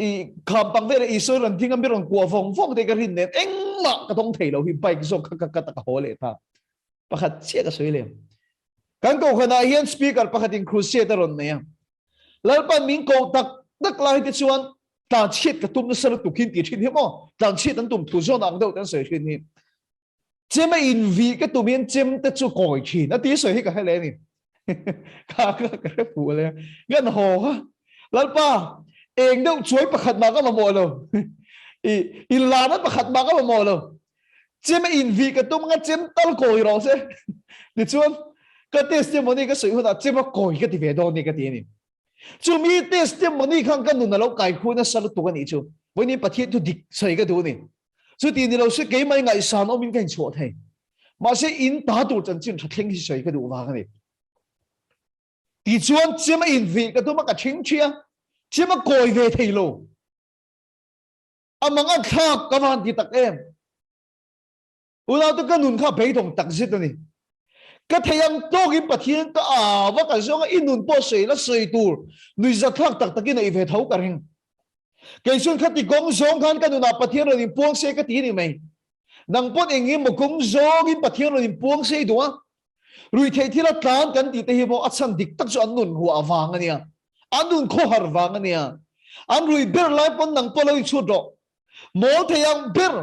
Speaker 1: i kham pang ve i so ron thing am ron kwa phong phong te ka rin ne eng ma ka tong thei lo hi bike zo ka ta ka hole ta pakhat che ka soi le kan ko khana hian speaker pakhat in crusade ron ne ya lalpa min ko tak tak lai ti chuan ta chit ka tum na sar tu kin ti thin hi mo ta chit an tum tu zo nang do tan soi thin hi chem in vi ka tu min chem te chu koi thin a ti soi hi ka hele ni ka pu le gan ho ha lalpa eng deuh chuai pakhat ma ka mo lo i la na pakhat ma ka mo lo chem in vi ka tum nga chem tal koi ro se ni chuan ka testimony ka soi hu da chem koi ka ti ve do ni ka ti ni chu mi testimony khang kan nu na lo kai khu na sal tu ka ni chu voi ni pathian tu dik sai ka du ni chu ti ni lo se ke mai ngai san o min kan chu thai ma se in ta tu chan chin thleng hi sai ka du wa ka ni ti chuan chem in vi ka tu ma ka thing chia chem koi ve thei lo amang a thak ka van ti tak em ula tu ka nun kha bei thong tak zit ni ka thayang to gi pathian ka a wa ka zong inun po sei la sei tur nui za thak tak takin ai ve thau ka ring ke sun khati gong zong khan ka nuna pathian ro ni puang se ka ti ni mai nang pon engi mo gong zong in pathian ro ni puang se duwa rui thei thila tlan kan ti te hi mo achan dik tak zo anun hu awang ania anun kho har wang ania an rui ber lai pon nang poloi chu do mo thayang ber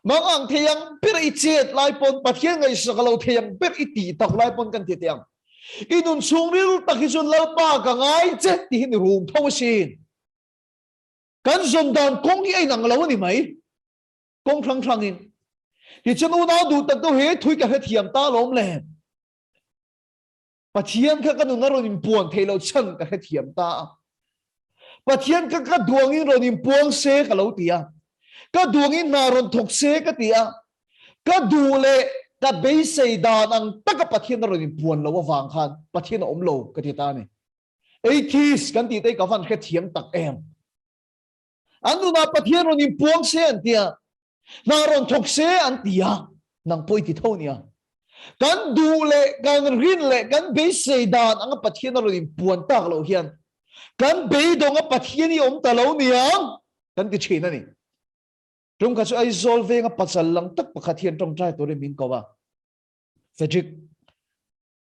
Speaker 1: mang ang thayang ber I chet lai pon pathian ngai sakalo thayang ber I ti tak lai pon kan ti tiang inun sungril takhisun lalpa ka ngai chet ti hin rum tho sin kan zon dan kong hi ai nang lo ni mai công thăng thăng in thì chân u nào đủ tận đâu hết thui cả hết thiểm ta lom lẹ bắt thiên các cái nó rồi niệm buồn thấy lâu chân cả hết thiểm ta bắt thiên các cái đuông in rồi niệm buông xe cả lâu tiệt các đuông in nào rồi thục xe cái tiệt các đủ lệ các bế xây đàn ang tất cả bắt thiên rồi niệm buồn lâu vàng khan bắt thiên ôm lâu cái tiệt ta này ấy thì cái tiệt ấy các văn hết thiểm tắc em anh tu na bắt thiên rồi niệm buông xe anh tiệt nào rồi thục xe anh tiệt nang poi thì thôi nhỉ kan du le kan rin le kan be sei dan ang pathian ro in puan tak lo hian kan be dong a pathian ni om ta lo niang kan ti thina ni rum ka chu ai zol ve nga pachal lang tak pakhat hian tong trai to re min ko ba Frederick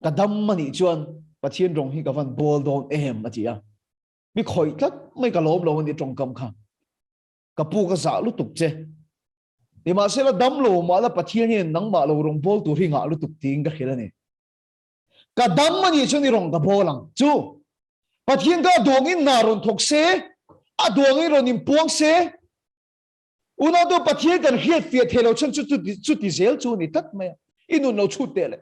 Speaker 1: kadam mani chuan pathian rong hi ka van bol don em achia mi khoi tlat mai ka lom lo ni tong kam kha ka pu ka za lu tuk che thì mà sẽ là đâm lỗ mà là bắt thiên nhiên nắng mà lỗ rong bol tu ri ngã lu tục tiếng cái kia này cả đâm mà như cho ni rong cả bol lăng chú bắt thiên cả duong in na rong thok xe à duong in rong in buông xe una do bắt thiên cần hiệt việt thế lâu chân chút đi zel chú ni tất mày inu nó chút thế này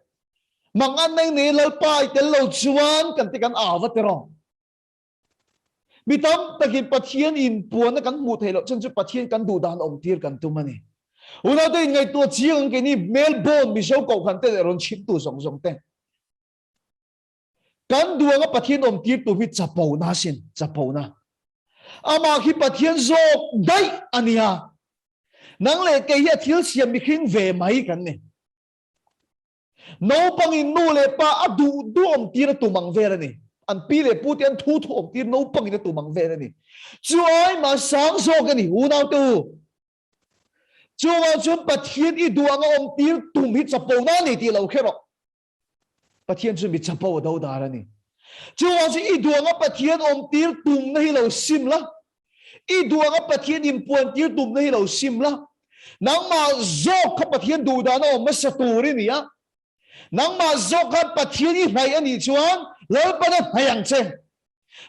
Speaker 1: mang anh này Lalpa thế lâu chuan cần thì cần ảo vật rồi bị tâm ta khi bắt thiên in buông nó cần một thế lâu chân chút bắt thiên cần đủ đàn ông tiệt cần tu mà này una tôi ngày tua chiang cái ni Melbourne Mizo kohhran te ron chip tu zawngte kan duang a pathian om tir tu hi chapau na sin chapau na ama khi pathian zok dai ania nang le ke hi thil siam mi khing ve mai kan ne no pangin nu le pa adu du om tir tu mang ve ni an pi le pu tian thu thu om tir no pangin tu mang ve ni chu ai ma sang zok ni una tu chúa chúng bắt thiên ít đuông ông tiếng tụm hít chập bầu na này thì lâu khép rồi bắt thiên chúng bị chập bầu đâu đó này chúa chúng ít đuông ông bắt thiên ông tiếng tụm này lâu sim lá ít đuông ông bắt thiên im buồn tiếng tụm này lâu sim lá nang mà dốc các bắt thiên đủ đó ông mất sát tù đi nhỉ nang mà dốc các bắt thiên ít này anh đi chuan Lalpan anh hay ăn chơi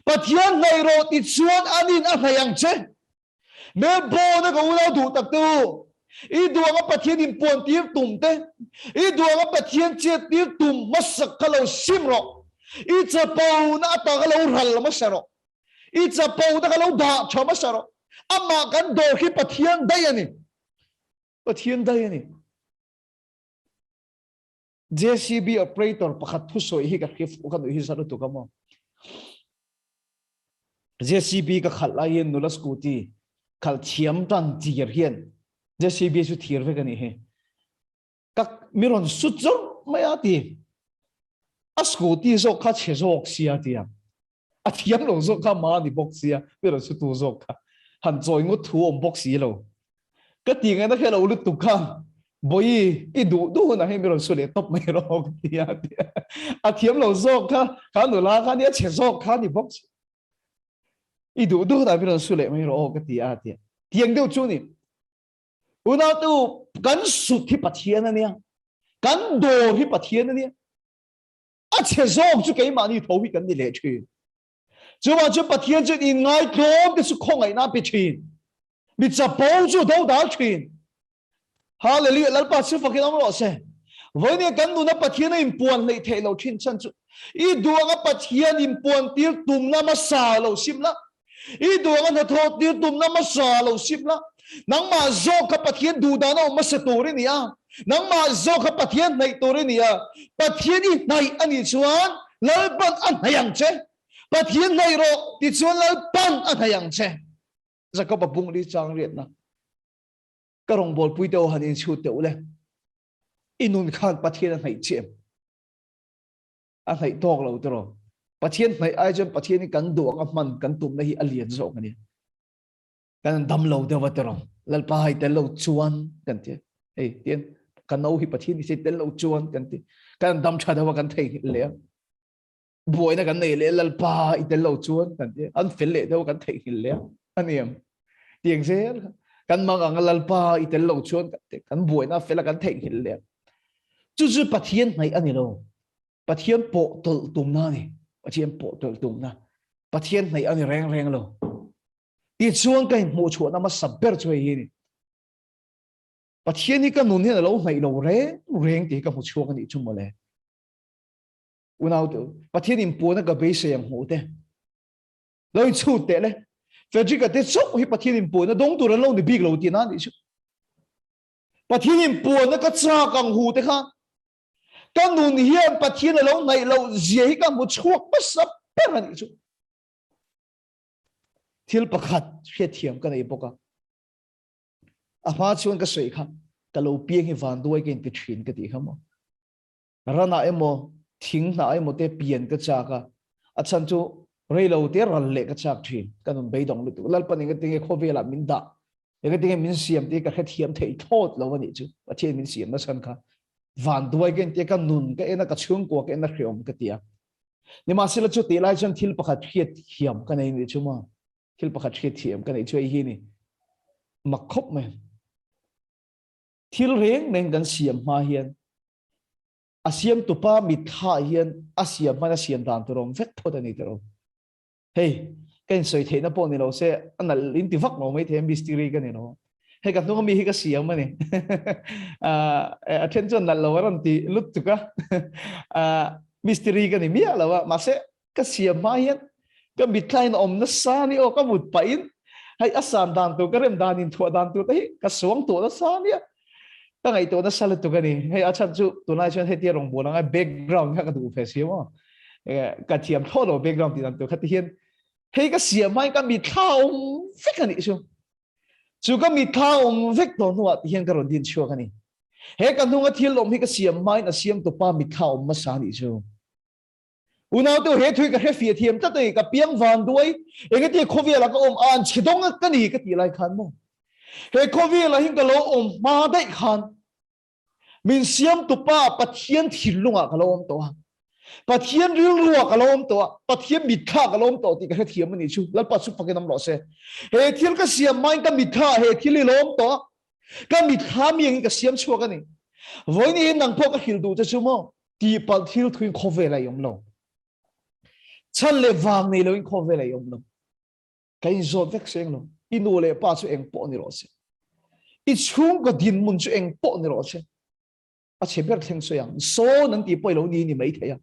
Speaker 1: bắt thiên này rồi thì chuan anh hay ăn chơi nếu bố nó có ulau đủ tắc tu ít đuông á bắt thiên im buồn tiếng tụm te ít đuông á bắt thiên chết tiếng tụm mất sắc cái lâu sim rồi ít chập bầu nó ta cái lâu ral mất sao rồi ít chập bầu nó cái lâu đạ cho mất sao rồi ama kan đồ khi bắt thiên đây này JCB operator pakhat thu soi hi ka khif kan hi saru tu kamo JCB ka khala yen nula scooty khal thiam tan chiar hian JCB su thir ve kan hi các miron sut zo maya ti a scooty zo kha che zo sia ti a thiam lo zo kha ma ni box sia miron su tu zo kha han zoi ngot thu om box si lo ka ti nga na khelo lu tu kha boi i du na he miron su le top mai ro ti a thiam lo zo kha nu la kha ni che zo kha ni box i du na miron su le mai ro ka ti a ti tiang deu chu ni una tu kan su thi pathian ania kan do hi pathian ania a che zo chu ke ma ni tho hi kan ni le chi chu ma chu pathian chu in ngai klom ke su khong ai na pe chin mi cha po chu do da chin hallelujah lalpa su fakin am lo se voi ne kan nu na pathian in puan le the lo chin chan chu I duanga pathian in puan tir tum na ma sa lo sim la I duanga na tho tir tum na ma sa lo sim la nang ma zo ka pathian du da no ma se to ri ni a nang ma zo ka pathian nei to ri ni a pathian I nei ani chuan lalpan an hayang che pathian nei ro ti chuan lalpan an hayang che za ka ba bung ri chang riat na ka rong bol pui to han in chu te ule inun khan pathian an hai chem an hai tok lo to ro pathian nei ai chen pathian ni kan do ang man kan tum na hi alien zo ngani kan dam lo de wa to ro lalpa hai te lo chuan kan ti ei tien kan no hi pathian ni se te lo chuan kan ti kan dam cha da wa kan thei le boy na kan nei le lalpa I te lo chuan kan ti an fel le de wa kan thei le aniam tieng se kan mang ang lalpa I te lo chuan kan ti kan boy na fel kan thei le chu chu pathian nei ani lo pathian po tol tum na ni pathian po tol tum na pathian nei ani reng reng lo ti chuan kai mo chuan na ma sabber choi hi ni bắt thiên đi cái nôn hiện là lâu này lâu reng thì cái một chuột cái này chung mà lẽ unau tu bắt thiên im buồn cái bế xe yang hổ thế lâu chút thế lẽ Frederick cái sốc hi bắt thiên im buồn nó đông tu lâu thì big lâu tiền á đi chứ bắt thiên im buồn nó cái cha càng hổ thế khác cái nôn hiện bắt thiên là lâu này lâu dễ cái một chuột bắt sắp bén đi chứ thiên bắt khát phía thiểm cái này bốc à mà chuan cái sợi khác cái lâu biếng hi van đuôi cái cái chuyện cái gì không ra na em thính na em te biên cái cha ka achan chu rei lo te ral le cái cha thìn cái nông bay dong lu lalpan cái tiếng khoe là min da cái tiếng min siam te cái khét hiểm thei thốt lo vậy chứ và trên min siam nó san ka van đuôi cái nun cái na cái chung của cái na khiom cái tia nhưng mà sẽ là chu te lai chan thil pakhat khiet hiểm cái này ni chu ma thil pakhat khiet hiểm cái này chu hi ni mặc khóc mày thil reng neng kan siam ma hian asiam tupa mitha hian asiam mana siam dan turom vet thoda ni tero hey ken soi the na pon ni lo se anal in ti vak no mai the mystery kan ni no hey kan no mi hi ka siam mani attention nal lo ran ti lut tu ka mystery kan ni mi ala wa ma se ka siam ma hian ka mithain om na sa ni o ka mut pa in hay asan dan tu ka rem dan in thua dan tu te ka suang tu na sa ni ta ngày tôi nó sao được cái này hay ở trong chỗ tôi nói chuyện hay tiếng đồng bộ nó cái background khác cái đủ phải xíu mà cái tiệm thô đồ background thì làm tôi khát hiền hay cái xiêm mai cái mít thao vết cái này chứ chú cái mít thao vết đồ nó thì hiền cái rồi điên chua cái này hay cái thùng cái thiên lồng hay cái xiêm mai là xiêm tụ ba mít thao mà sao này chứ unau tôi hết thôi cái phía tiệm chắc tôi cái biếng vàng đuôi cái tiếng COVID là cái an chỉ đông cái này cái tỷ lại khăn mà he COVID là hình cái lỗ mà đấy khan mình xiêm tụ ba bắt thiên thìn lung cái lỗ tổ bắt thiên riêng lúa cái lỗ tổ bắt thiên mít kha cái lỗ tổ thì cái thiên mình chú lát bắt chụp cái nắm lỗ xe he thiên cái xiêm mai cái mít kha he thiên lỗ tổ cái mít kha miếng cái xiêm chua cái này với ní năng phô cái hiểu đủ cho chú mò thì bắt thiên thuyền COVID là yếm lông chân lệ vàng này là yếm COVID là yếm lông cái zone vaccine lông inu le pa chu eng po ni ro se I chung ko din mun chu eng po ni ro se a cheber theng so yang so nang ti poi lo ni mai the ya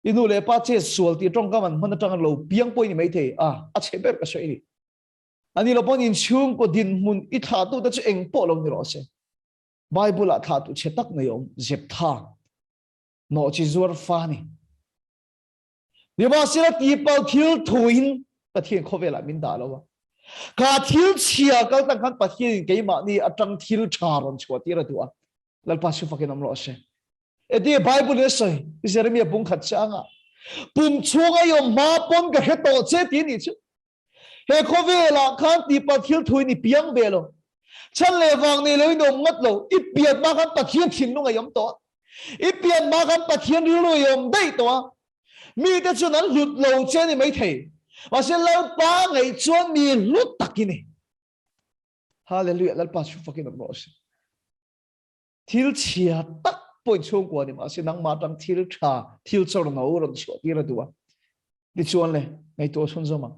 Speaker 1: inu le pa che sual ti tong ka man tang lo piang poi ni mai the a cheber ka so ni ani lo pon in chung ko din mun I tha tu ta chu eng po lo ni ro se bible a tha tu che tak na yom zep tha no chi zuar fa ni ni ba sila ti pal thil thuin ta thien kho ve la min da lo ka thil chia ka ta kan pathian ke ma ni atang thil charon chwa ti ra tu a lalpa su fakin am ro se e di bible le sai jeremia bung khat changa pum chunga yo ma pon ka he to che ti ni chu he kho ve la kan ti pa thil thui ni piang ve lo chan le wang ni le no ngat lo I piat ma kan pathian thin nu nga yom to I piat ma kan pathian ri lo yom dai to mi te chu nan lut lo che ni mai thei và sẽ Lalpa ngày chuan mi lút tắc ini hallelujah Lalpa chú phát cái nắm rõ thiếu chia tắc bồi chung của ni mà sẽ nang ma tang thiếu cha thiếu cho nó rồi chua đi ra đùa đi chuan này ngày tôi xuân rồi mà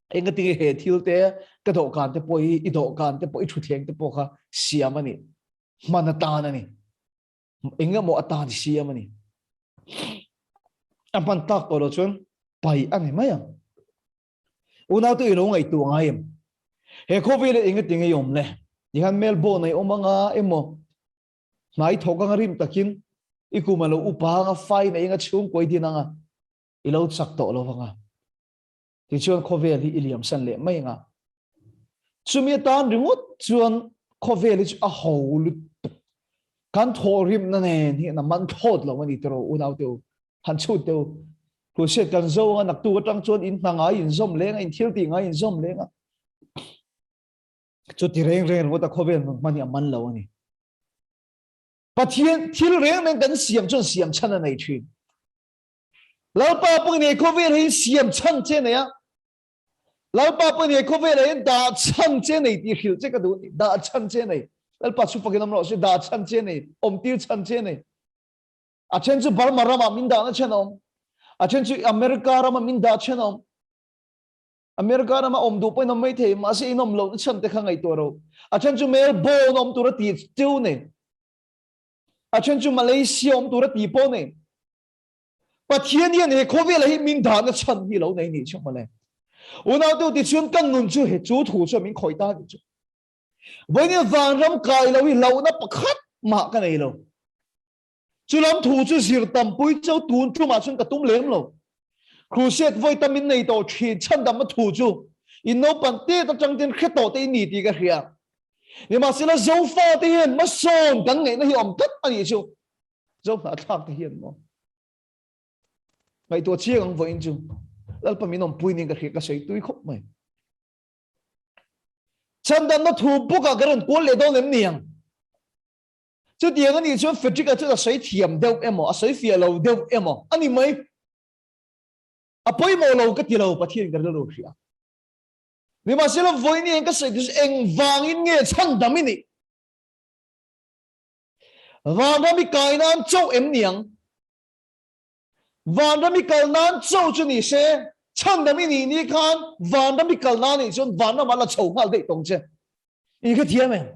Speaker 1: anh cái tiếng hệ thiếu thế cái độ can thế bồi ít độ can thế bồi chút thieng thế bồi ha xia mà ni mà nó ta này anh cái mua ta thì xia mà ni anh pan tắc rồi chuan bay anh này mấy à unau tu ilo ngai tu ngai he COVID le inga tinga yom le ihan Melbourne nei omanga emo mai thoka rim takin ikumalo upa nga fai nei nga chung koi dinanga ilo chak to lo wanga ti chuan COVID li iliam san le mai nga chumi tan rimut chuan COVID li a hol kan thorim na ne ni na man thot lo mani tro unau tu han chu tu Crusade kan zawng nak tu tang chuan in nanga in zom lenga in thil ti nga in zom lenga chu ti reng ngo ta khoven mani man lo ani pathian thil reng men kan siam chon siam chan nei thin Lalpa pung ne khoven hin siam chan che ne ya Lalpa pung ne khoven hin da chan che nei ti hil che ka du da chan che nei Lalpa su pakinam ro se da chan che nei om til chan che nei a chen chu bar marama min da na chen om a chen chu America rama min da chen om America na ma om du pa na mai the ma se inom lo chan te khangai to ro a chan chu Melbourne om tu ra ti tu ne a chan chu Malaysia om tu ra ti po ne pathian ne ko ve la hi min da na chan hi lo nei ni chu ma le unau tu ti chun kan nun chu he chu thu chu min khoi ta chu với những vàng rắm cài lâu hi lâu nó khát mà cái này lâu chú lắm thủ chú diệt tầm bụi châu tuôn chú mà chúng cả tung lém lâu Crusade vitamin này tổ chỉ chân đam mà thủ chú in nấu bản tê ta chẳng tiền khét tổ tê nỉ tì cái kia nhưng mà sẽ là dấu pha tê hiền mà son cắn ngày nó hiểu tất anh ấy chú dấu là thang tê hiền mà ngày tổ chia ngang với anh chú Lalpa mình nông bụi nên cái kia cái sấy túi khóc mày chân đam nó thủ bốc cả cái人过来都能念就点个你说这个这个谁甜掉em mà谁肥lâu掉em mà anh em mấy à bấy màu lâu cái tiền lâu bắt thiên cái lâu xia nhưng mà sẽ là với những cái sự anh vàng in nghe chân đam ini vàng đó bị cài nan châu em niang vàng đó bị cài nan châu cho你些chân đam ini你看vàng đó bị cài nan你说vàng đó mà là丑mal đấy懂chưa一个天咩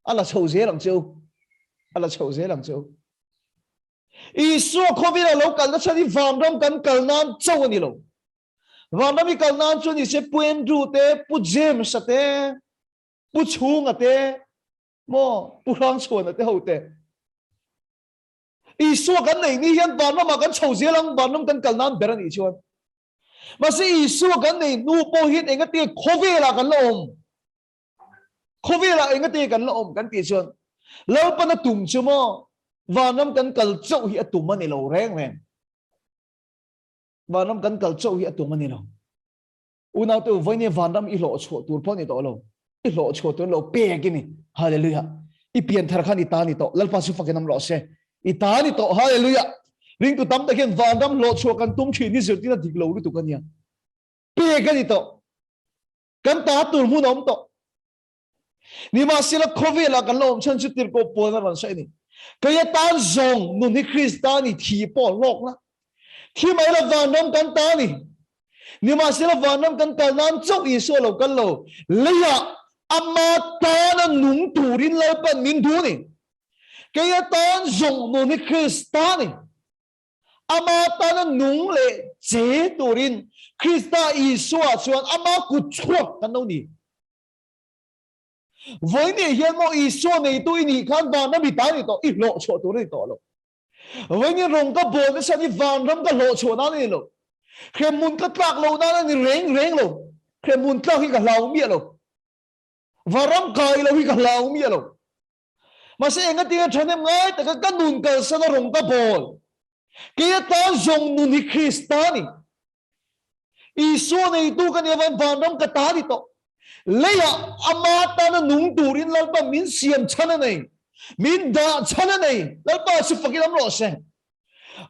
Speaker 1: 啊là丑些两châu à là chậu dễ làm chậu, ý số có biết là lâu cần nó sẽ đi vào trong cần cần nan chậu anh đi lâu, vào trong bị cần nan cho你sẽ buen ru thế, bu jem sát thế, bu chung thế, mo bu lang chuan thế hậu thế, ý số cần này ni hiện vào nó mà cần chậu dễ lắm vào trong cần nan bèn đi chuan, mà sẽ ý số cần này nu po hiện anh cái tiền có biết là cần lom, có biết là anh cái tiền cần lom cần tiền chuan Lalpan na tum chumo vanam kan kal chau hi atum ani lo reng men vanam kan kal chau hi atum ani lo unau tu voine vanam i lo chho tur pon ni to lo i lo chho tu lo pe gini hallelujah i pian thar khan i ta ni to lalpa su fakenam lo se i ta ni to hallelujah ring tu tam ta ken vanam lo chho kan tum thi ni zirti na dik lo lu tu kan ya pe ga ni to kan ta tur mu nom to ni mà sila COVID là cái lồng chân chút tiền cô bồi nó vẫn sai ni cái tan zawng nung ni Christian ni thi bỏ lọc na thi mấy là vàng năm căn ta ni mà sila vàng năm căn ta nan chốc Isu lâu căn lâu lấy à amma ta na nung turin Lalpan min du ni cái tan zawng nung ni Christian ni amma ta na nung le chế turin Christian Isu à chuan amma ku chuak kan đâu ni với nè hiện mọi ý số này tôi nị khán vào nó bị tái thì to ít lộ chỗ tôi này to rồi với nè rồng các bồn nó sẽ đi vào nó cái lộ chỗ nó này rồi khi muốn cắt lạc lâu nó này rèn rèn rồi khi muốn cắt khi cả lâu miệt rồi và rắm cài lâu khi cả lâu miệt rồi mà sẽ nghe tiếng cho nên ngay từ cái nун cờ sẽ nó rồng các bồn cái ta dùng nун đi Christian ý số này tôi cái này vào nó cái tá thì to lấy amma ta na nung turin Lalpa min siam chana này min da chana này Lalpa su fakir am lo se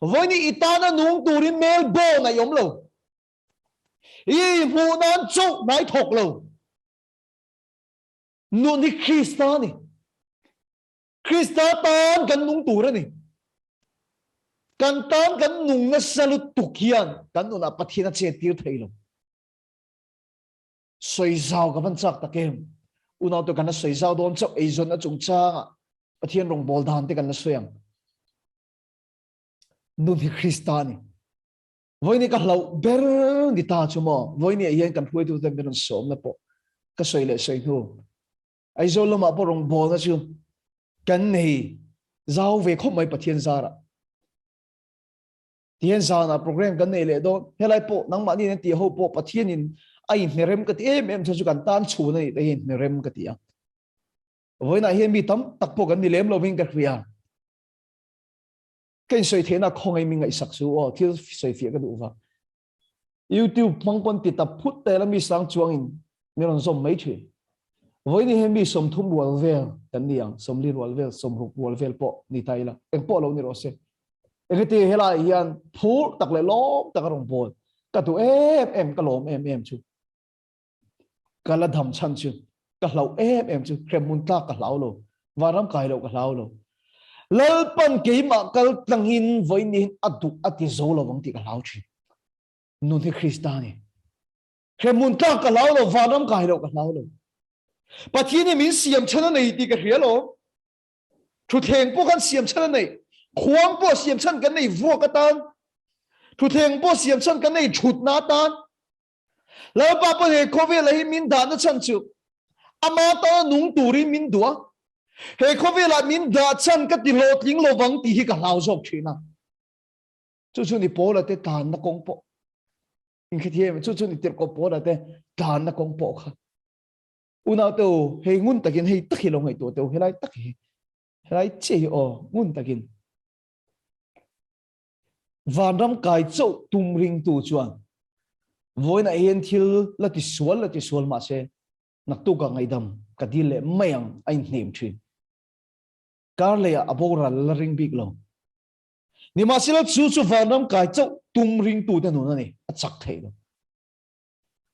Speaker 1: với ni ita na nung turin Melbourne này yom lo i mu nan chok nai thok lo nu ni Christa tan kan nung turin ni kan tan kan nung na salut tukian kan nu na pathina che tir thei lo soi sao các bạn chắc ta kem unau tu kan soi sao don chok azon na chung changa pathian rong bol dan te kan soyang nu hi Christiani voini ka hlau ber ni ta chumo voini yen kan phui tu te meron som na po ka soi le soi nu azol lo ma po rong bol na chu kan nei zau ve khom mai pathian zara tien sa na program kan nei le do helai po nang ma ni ti ho po pathian in ai nerem cái em cho kan tan chu này đây nerem cái tia với này hiện bị tắm tắc bộ cái nilem lo vinh cái kia cái sợi thế nào không ai mình ngại sắc số thiếu sợi phía cái đủ vào YouTube mong con tít tập phút đây là mi sang chuang in mi làm zoom mấy chuyện với này hiện bị som thum wall về cái niang som lir wall về som ruk wall về po ni tay là em po lâu ni rồi xem cái tia hết lại hiện phút tắc lại lốp tắc rong bol cái tụ em cái lom em chú cái là thầm chăn chứ cái lâu em chứ khem muốn ta cái lâu rồi và làm cái lâu cái lâu rồi Lalpan cái mà cái tăng hin với nín adu ati zolo vang ti cái lâu chứ nun thì Christiani he mun ta ka lao lo vanam kai lo ka lao lo pathian min siam chana nei ti ka rialo thu theng po kan siam chana nei khuang po siam chan kan nei vo ka tan thu theng po siam chan kan nei thut na tan Lalpa po he kowe la hi min da na chan chu ama ta nung turi min dua he kowe la min da chan ka ti lot ling lo wang ti hi ka lao jok thina chu chu ni po la te tan na kong po in khi thiam chu chu ni tir ko po la te tan na kong po kha unau to he ngun takin he takhi long he to he lai takhi he lai che o ngun takin vanram kai chau tum ring tu chuan voina hian thil lati sual ma se nak tu ka ngaidam ka dile mayang ai hnem thin kar le abora la ring big lo ni ma sila chu chu vanam kai chau tum ring tu te nu na ni achak thei lo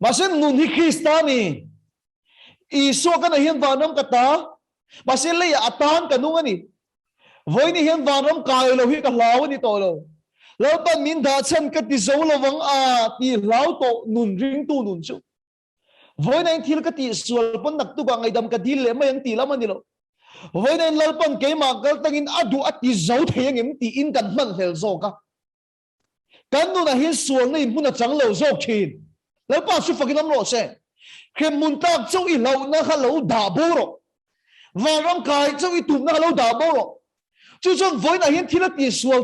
Speaker 1: ma sen nun hi kristani iso ka na hian vanam ka ta ma se le atan ka nu ani voini hian vanam kai lo hi ka hlaw ni to lo Lalpan min da chan ka ti zo lo wang a ti lau to nun ring tu nun chu voi nai thil ka ti sual pon nak tu ka ngai dam ka dil le mayang ti lam ani lo voi nai lalpan ke ma gal tangin adu ati zo theyang em ti in kan man hel zo ka kan nu na hin sual nei mun na chang lo zo thin lalpa su fakin am lo se khem mun tak chau i lo na kha lo da bo ro warang kai chau i tu na lo da bo ro chú chọn với này hiện thiết ti sual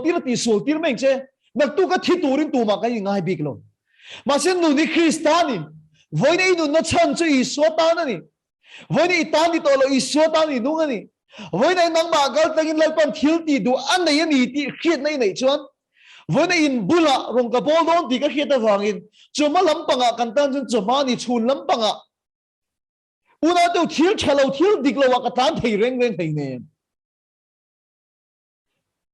Speaker 1: ti mình chứ nặc tu cái thiết tu rin tu mà cái gì ngay biết luôn mà xem nụ đi Christianin với này nụ nó chân cho Isu ta nè với này ta đi tolo Isu ta nè đúng không nè với này nang mà cái tagin lalpan thiếu ti du anh này anh ti khiết này chọn với này in bula rong cái bol don ti cái khiết ta vangin cho mà lắm bằng à căn tan cho mà ni chun lắm bằng à una tu thiếu chalo thiếu dik lo cái tan thầy reng thầy nè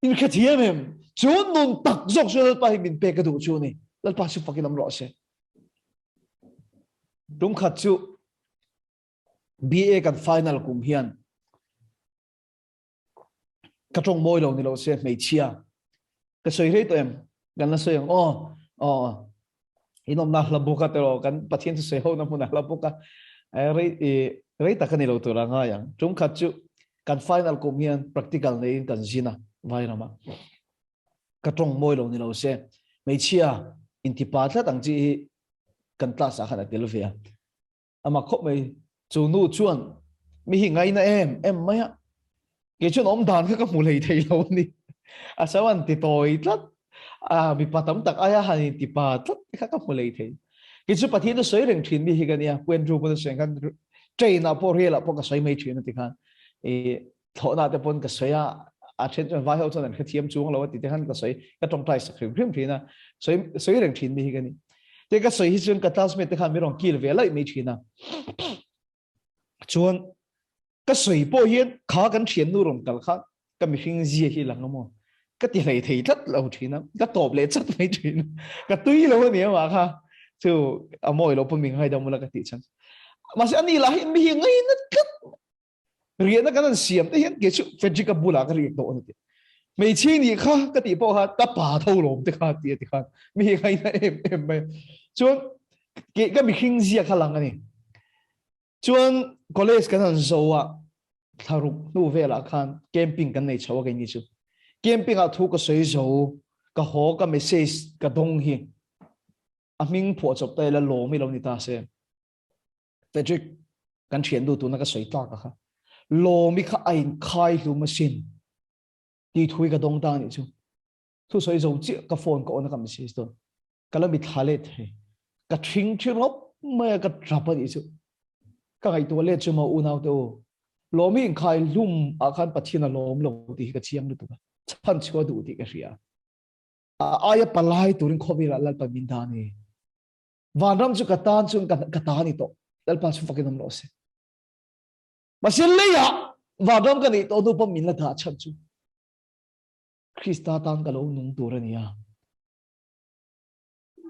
Speaker 1: in khi thiam em chú nun tak dọc cho Lalpa hi min pe ka du chu ni Lalpa su fakin am ro se tum khat chu BA kan final kum hian ka tong moi lo ni lo se mei chia ka soi rei to em gan la soi inom na la buka te lo kan pathian su se ho na mun la buka rei ta kan ni lo to ra nga yang tum khat chu kan final kum hian practical nei kan jina vai rama ka tong moi lo ni lo se mei chia intipat la tang chi kan class a khana telvia ama khop mei chu nu chuan mi hi ngai na em maya ke chun om dan ka mu lei thei lo ni asawan ti toi tlat mi patam tak aya hani ti pa tlat ka mu lei thei ke chu pathian no soi reng thin mi hi gania kwen ru bo sen kan train a por hela po ka soi mei thin ti khan thona te pon ka soya a chen chon vai ho chon an khathiam chung lo ti te han ka soi ka tong tai sak khrim thina soi reng thin mi hi gani te ka soi hi chun ka classmate te khan mi rong kil ve lai mei thina chuan ka soi po hian kha kan thian nu rom kal kha ka mi hing ji hi lang mo ka ti lei thei tlat lo thina ka top le chat mei thina ka tui lo ni ma kha chu amoi lo puming hai dam la ka ti chan ma se ani la hi mi hi ngai na kat riêng nó cái này xiêm thế hiện cái chuyện Frederick ka bula cái riêng đó nữa mấy chi ni kha cái tỷ bao ha ta bà thâu lồm thế kha tiệt thì kha mi cái này em mày chuan cái mi khinh gì kha lang này chuan college cái này giàu à tharuk nu về là khan camping cái này cháu cái này chứ camping à thu cái suy giàu cái hồ cái message cái đông hi à mình phổ chụp tay là lỗ mi lòng ni ta xem Frederick cái chuyện đồ tu nó cái suy ta cả lo mi kha ain khai lu machine ti thui ka dong ta ni chu thu soi zo chi ka phone ko na ka message to kala mi thale the ka thing chi lop ma ka trapa ni chu ka ngai to le chu ma u nau to lo mi khai lum a khan pathina lom lo ti ka chiang lu tu ka chan chu du ti ka ria aya palai turin khobira lalpa min da ni vanram chu ka tan chung ka ta ni to lalpa chu fakin am lo se masih leya vadam kan itu tu peminat dah cakap Krista tang kalau nung turun ya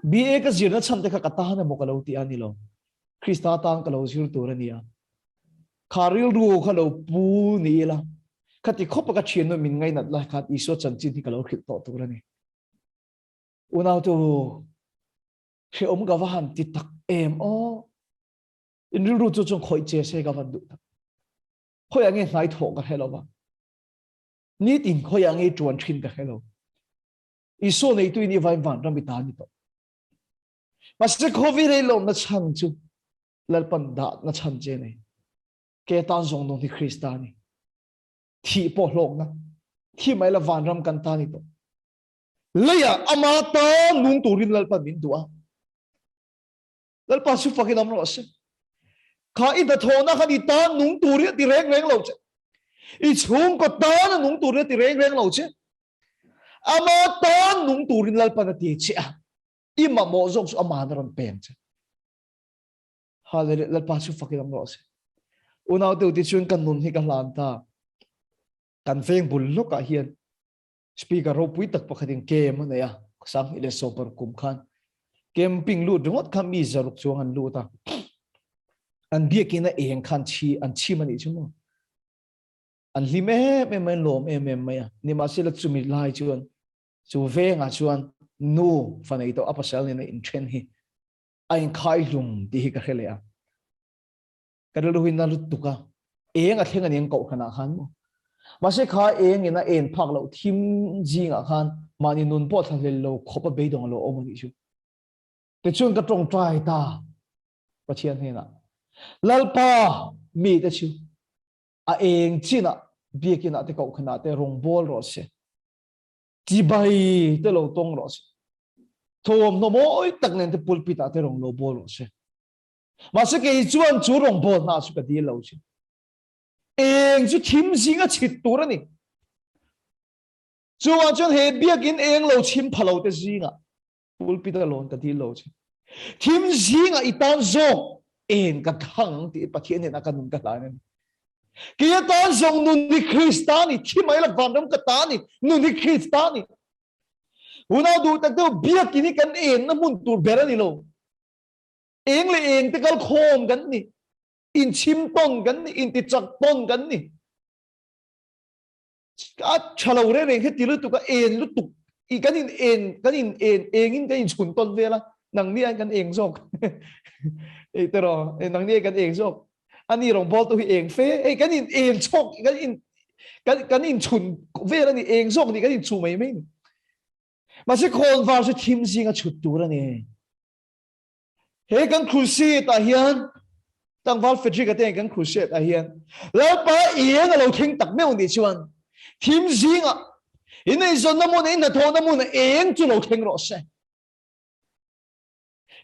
Speaker 1: BA ka zirna cham te kha kata na mo kalau ti ani lo Krista tang kalau zir turun ya kharil ru khalo pu ni la khati khop ka chien no min ngai nat la khat iso chan chin ti kalau khit to turun ni unau tu khi ông gặp hắn thì tắc em ô in ru cho trong khói chế sẽ gặp hắn được khói anh ấy ngay thổ cái hello ba ní tin khói anh ấy chuẩn chín cái hello iso này tôi đi vay vạn ra bị tàn đi mà sẽ covid này lâu nó chăn chú Lalpan đã nó chăn chế này cái tan giống nông thì Christian thì bỏ lộng na thì mấy là vạn ram căn ta đi đó lấy à amata nung turin Lalpan min dua Lalpan sufa cái năm đó sẽ khá ít là thô na khá đi ta nung turin thì rèn rèn lâu chứ ít chung có ta na nung turin thì rèn rèn lâu chứ amata nung turin Lalpan thì chứ ima mo zong su amana ran pen chứ hallelujah Lalpan sufa cái năm đó sẽ unau tu ti chun kan nun hi ka hlan ta kan feng bul lo ka hian speaker ro pui tak pakhatin kem ne ya sang ile super kum khan camping lu ringot kham mi zaruk chuang an lu ta an bia kina eng khan chi an chi mani chumo an lime me lom em ya ni ma sila chumi lai chuan chu ve nga chuan nu fanai to apasal ne in thren hi ain khai lum ti hi ka hele a kadalo hin na lutuka eng a thenga ning ko khana khan mo ma se kha eng ina en phak lo thim jinga khan mani nun po thlel lo khopa be dong lo omani chu te chun ka tong trai ta pathian hena lalpa mi te chu a eng china biekina te ko khana te rong bol ro se ti bai te lo tong ro se thom no moi tak nen te pulpita te rong lo bol ro se mà sẽ cái chuan chú rong bol na su ka di lo chi eng chu thim singa chit tur ani chuan chuan he biakin eng lo chim phalo te zinga pulpit a lon ka di lo chi thim zinga itan zo en ka thang ti pathian ne na ka nun ka lan kia tan zong nun ni kristani thi mai la vandam ka tani nun ni kristani una du tak to biakin kan en na mun tur berani lo eng le eng te kal khom kan ni in chim ton kan ni in ti chak ton kan ni ka chalo re re he tilu tu ka en lu tu i kan in eng in kan in chun ton vela nang ni an kan eng zok e tero nang ni kan eng zok ani rong bol tu hi eng fe e kan in eng chok kan in chun vela ni eng zok ni kan in chu mai mai ma se khon var se thim singa chut tu ra ni he kan Crusade ta hian tang val Frederick ate kan Crusade ta hian Lalpa eng lo thing tak meu ni chuan thim zinga inei zon na mon in na tho na mon eng chu lo thing ro se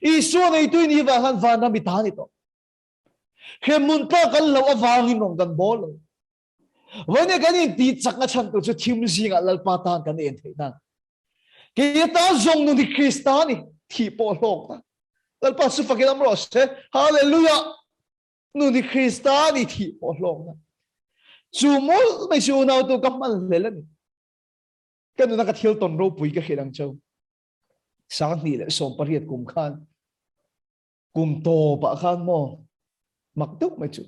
Speaker 1: I so nei tu ni va han van na mi ta ni to he mun ta kan lo awang in rong kan bol vane kan in ti chak na chan tu chu thim zinga Lalpa ta kan en thei na ke ta zong nu ni Kristani thi po lok ta Lalpa su fakir am roste hallelujah nu ni Kristani thi po long na chumol mai su nau tu kamal lelan kan na ka thil ton ro pui ka khirang chau sang ni le som pariat kum khan kum to pa khan mo maktuk mai chu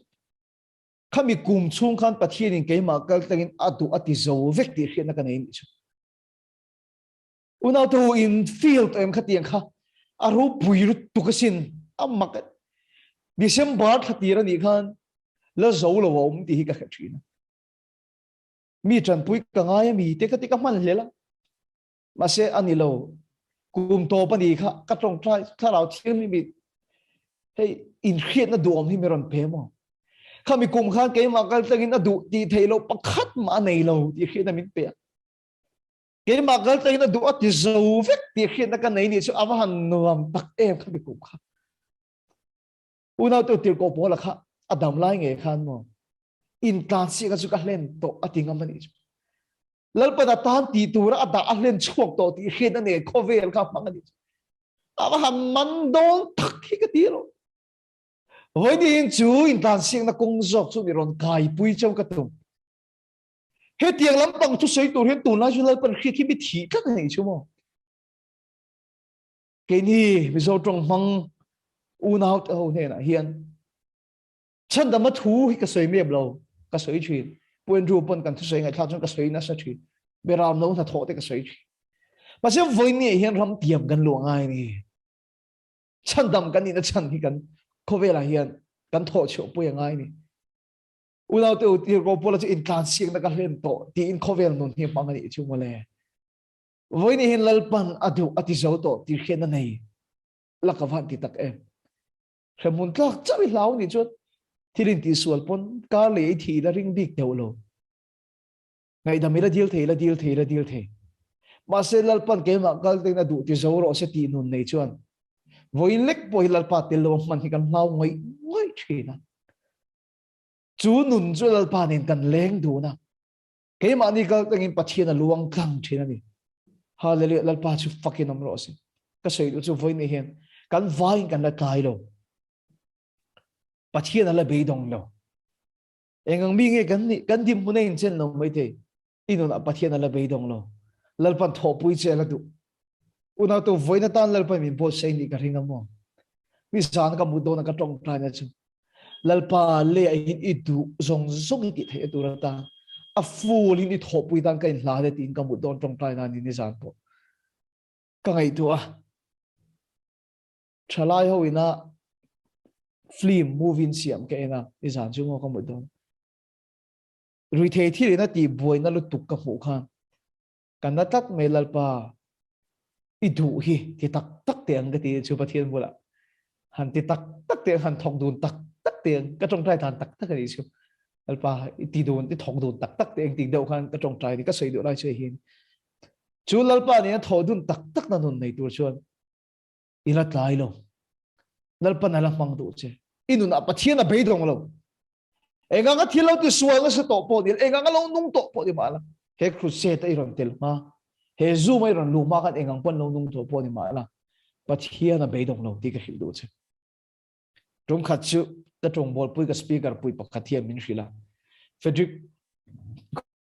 Speaker 1: khami kum chung khan pathian in ke ma kal tangin atu ati zo vek ti khina kan nei chu unau tu in field em khatiang kha aru puiru tukasin amak December khatira ni khan la zo lo om ti hi ka khatrina mi tran pui ka ngai mi te ka ti ka man lela ma se ani lo kum to pa ni kha ka tong trai tharau thil mi hey in khiat na duom hi meron pe mo khami kum khan ke ma kal tangin adu ti theilo pakhat ma nei lo ti khiat na min pe ke ma kal tangin adu ati zo vek ti khiat na ka nei ni chu awan nuam tak em khami kum kha unau tu til ko pola kha adam lai nge khan mo in tan si ka chu ka len to atinga mani lalpa da tan ti tura ada alen chuak to ti khiat na ne khovel ka pangani awan man don thak hi ka ti lo với đi chú in tan siêng na công dọc chú đi ron cài bui châu cái tụng hết tiền lắm bằng chú sấy tụi hết tụi nó chú lấy phần khi bị thị các này chú mò cái này bây giờ trong măng u nào tao này là hiền chân đâm mất thú cái sấy mềm lâu cái sấy chuyện buồn rùa buồn cần chú sấy ngày thao trong cái sấy nó sẽ chuyện bây giờ nó thật thọ cái sấy mà sẽ với này hiền lắm tiệm gần luồng ai này chân đầm cái này nó chân thì cần có vẻ là hiền cần thọ chịu bùi ngay này unau tu ti ro pola chu in kan siang na ka len to ti in khovel non hi pang ani chu mole voi ni hin lalpan adu ati zo to ti khen na nei la ka van ti tak em khemun tlak chawi lau ni chu thirin ti sual pon ka le thi da ring dik teu lo ngai da mira dil the ma se lalpan ke ma kal te na du ti zo ro se ti nun nei chuan voi lek poi lalpa te lo man hi kan lau ngoi ngoi thina chú nun chú lalpa nên cần leng đủ na cái mà đi cái cái pathian là luang căng thế này hallelujah lalpa chú fucking nam rồi cái sợi chú voi này hiện cần vai cần là tai lo pathian là bị động lo anh mi nghe cần đi muốn nên trên lo mấy thế ino là pathian là bị động lo lalpa thọ bụi chơi là đủ una tu voi na tan lalpa mình bố say đi cái hình âm mò mi san cái mùi đồ na cái trong trai na chú lalpa le in itu zawng ti the turata a full in it hop with an kain la de tin ka mu don tong tai na ni zan po ka ngai tu a thalai ho ina film movie siam ke na ni zan chu ngo ka mu don rui the thi na ti boi na lu tuk ka mu khan kan na tat me lalpa i du hi ti tak tak te ang ka ti chu pathian bula han ti tak tak te han thong dun tak tắc tiền cái trong trai thàn tắc tắc cái gì chứ Lalpa ti đồn ti thong đồn tắc tắc tiền tiền đâu khan cái trong trai thì cái sợi được lại chơi hin chú Lalpa này thọ đồn tắc tắc na đồn này tuổi chuan ila tlai lo Lalpa na lang mang tu che inu na pathian na bei dong lo enga nga thilo tu sual sa to po dil enga nga lo nung to po di mala he crusade ai ron tel ma he zoom ai ron lu ma kan engang pon lo nung to po di mala pathian na bei dong lo ti ka hil du che trong khát chữ ta trong bol pui ka speaker pui pakhat hi min hrila Frederick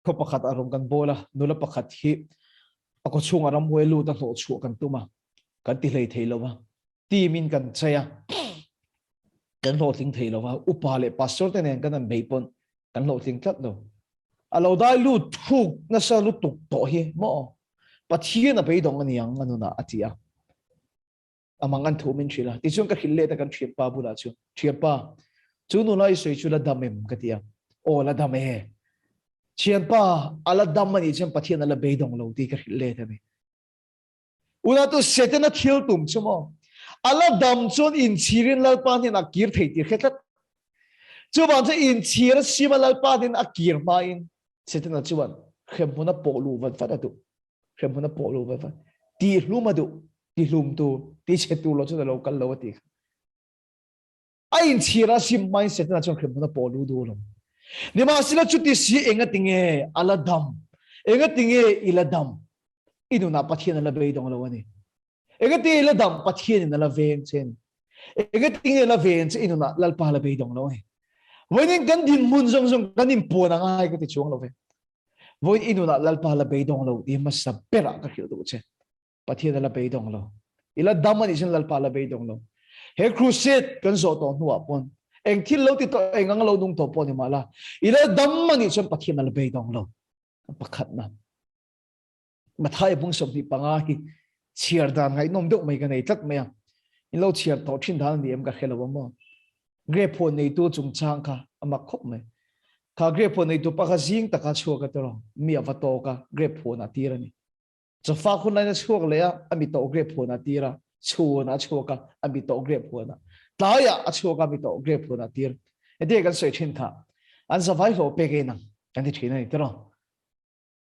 Speaker 1: ko pakhat arom kan bola nula pakhat hi ako chung aram welu ta hlo chu kan tuma kan ti hlei thei lowa ti min kan chaya kan hlo tling thei lowa upale pastor te nen kan an beipon kan hlo tling tlat lo alo dai lu thuk na sa lu tuk to hi mo pathian na beidong aniang anuna atia amang an thu min thila ti chung ka khille ta kan thipa bula chu thipa chu nu lai soi chu la damem katia o la dame chianpa ala damani chem pathian ala beidong lo ti ka khille ta ni una tu setena thil tum chumo ala dam chon in chirin lalpa ni na kir thei ti khetlat chu ban che in chir sima lalpa din akir ma in setena chuan khemuna polu van fa tu khemuna polu van fa ti hluma du ti hlum tu ti che tu lo chu lo kal lo ti ai in chira sim mindset na chon khemuna polu du lo ni ma sila chu ti si enga tinge ala dam enga tinge ila dam inu na pathian la be dong lo ani enga ti ila dam pathian na la ven chen enga tinge la ven che inu na lalpa la be dong lo ai voin kan din mun zong zong kan in po na ngai ka ti chuang lo ve voin inu na lalpa la be dong lo di ma sa pera ka khil du che pathian la be dong lo ila dam ani chen lalpa la be dong lo he crusade kan zo to nuwa pon eng thil lo ti to eng ang lo dung to pon ni mala ila dam ani chen pathian la be dong lo pakhat na mathai bung som ni panga hi chiar dan ngai nom deuh mai ka nei tlat mai in lo chiar to thin dan ni em ka khelo mo gre phone nei tu chung chang kha ama khop mai kha gre phone nei tu pa kha jing ta ka chu ka to mi ava to ka gre phone atira ni cha fa khun lai na chuak le ya ami to gre phone atira chu na chu ka ami to gre phone ta ya a chu ka mi to gre phone atir ede kan soi thin kha an zawai lo pe ge na kan ti thina ni to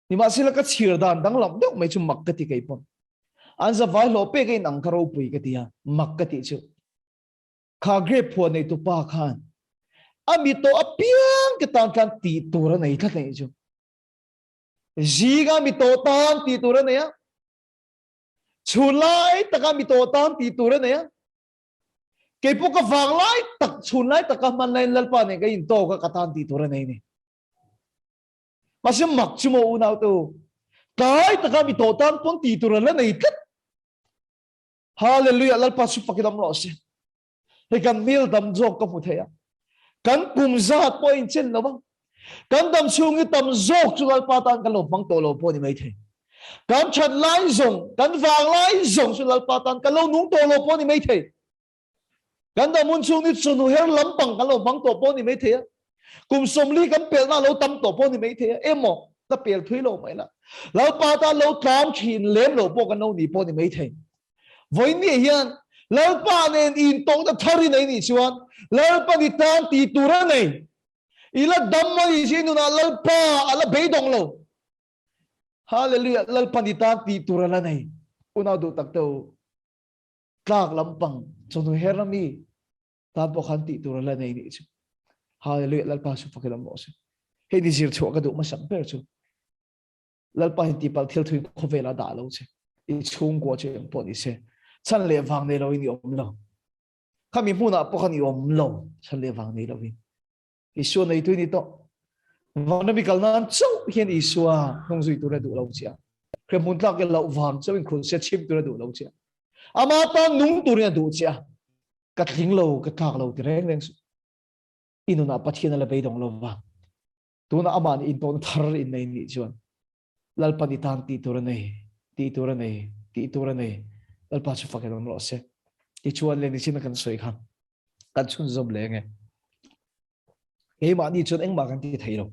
Speaker 1: ni ma sila ka chir dan dang lam deuh mai chu mak ka ti kai pon an zawai lo pe ge nang ka ro pui ka ti ya mak ka ti chu kha gre phone nei tu pa khan ami to apiang ka tan kan ti tur nei thla nei chu ziga mi to tan ti tur nei ya chulai taka mi to tan ti tur nei ya ke pu ka wang lai tak chulai taka man lai lalpa nei ka in to ka tan ti tur nei ni masih mak cuma unau tu kai taka mi to tan pon ti tur la nei kat hallelujah lalpa su pakidam lo se he kan mil dam jok ka mu thaya kan kum zat po in chen lo bang kan dam chung i tam jok chu lalpa tan ka lo bang to lo po ni mai the kan chat lai zong kan wang lai zong chu lalpa tan ka lo nung to lo po ni mai the กันดามุนช่วงนี้ชนหัวลำปังกันเราบังตัวปนี่ไม่เทียกุมสมลีกันเปลี่ยนหน้าเราตั้มตัวปนี่ไม่เทียหมอถ้าเปลี่ยนทุยเราไม่ละเราปาตาเราตามขีนเลี้ยมเราปกันเราหนีปนี่ไม่เทียวันนี้เฮียนเราปาเนี่ยอินตรงจะทารินนี่ชวนเราปานิตานตีตุระนี่อีละดำมาอีสินุนะเราปาอะไรเบยดงเราฮาเลลูยาเราปานิตานตีตุระละนี่อุณาดูตักเตาตากลำปังชนหัวรามีตามปขันตีตุระละนี่นี่ฮาเลลูยาเราปาสุฟักลำโมเสเฮดิซิร์ชัวกระดูกมาสัมเปอร์ชูเราปาหินตีปัลเทียลทุยขเวลาด่าเราเสอีช่วงกัวเชียงปนิเสฉันเลี้ยฟังในเราอินยอมเราข้ามีผู้น่ะปขันยอมเราฉันเลี้ยฟังในเราอินอิชัวในทุยนี่โตวันนั้นมีการนั้นเจ้าเห็นอิชัวน้องจุยตัวระดูเราเชียเครื่องมุนตักกันเราฟังเจ้าเป็นคนเสียชิมตัวระดูเราเชียอามาตานนุ่งตัวระดูเชียกัดทิ้งเรากัดทากเราที่แรงแรงสุดอินุน่ะปัจเจียนอะไรไปดองเราบ้างตัวน่ะอามันอินตัวทาร์อินในนี้ชวนลัลปานิทานตีตัวระนี่ตีตัวระนี่ตีตัวระนี่ลัลปาสุฟักกันเราเสียที่ชวนเล่นที่ชินกันสวยครับกันชุนจบเลยไงเฮ้ยมานี่ชวนเอ็งมากันที่ไทยเรา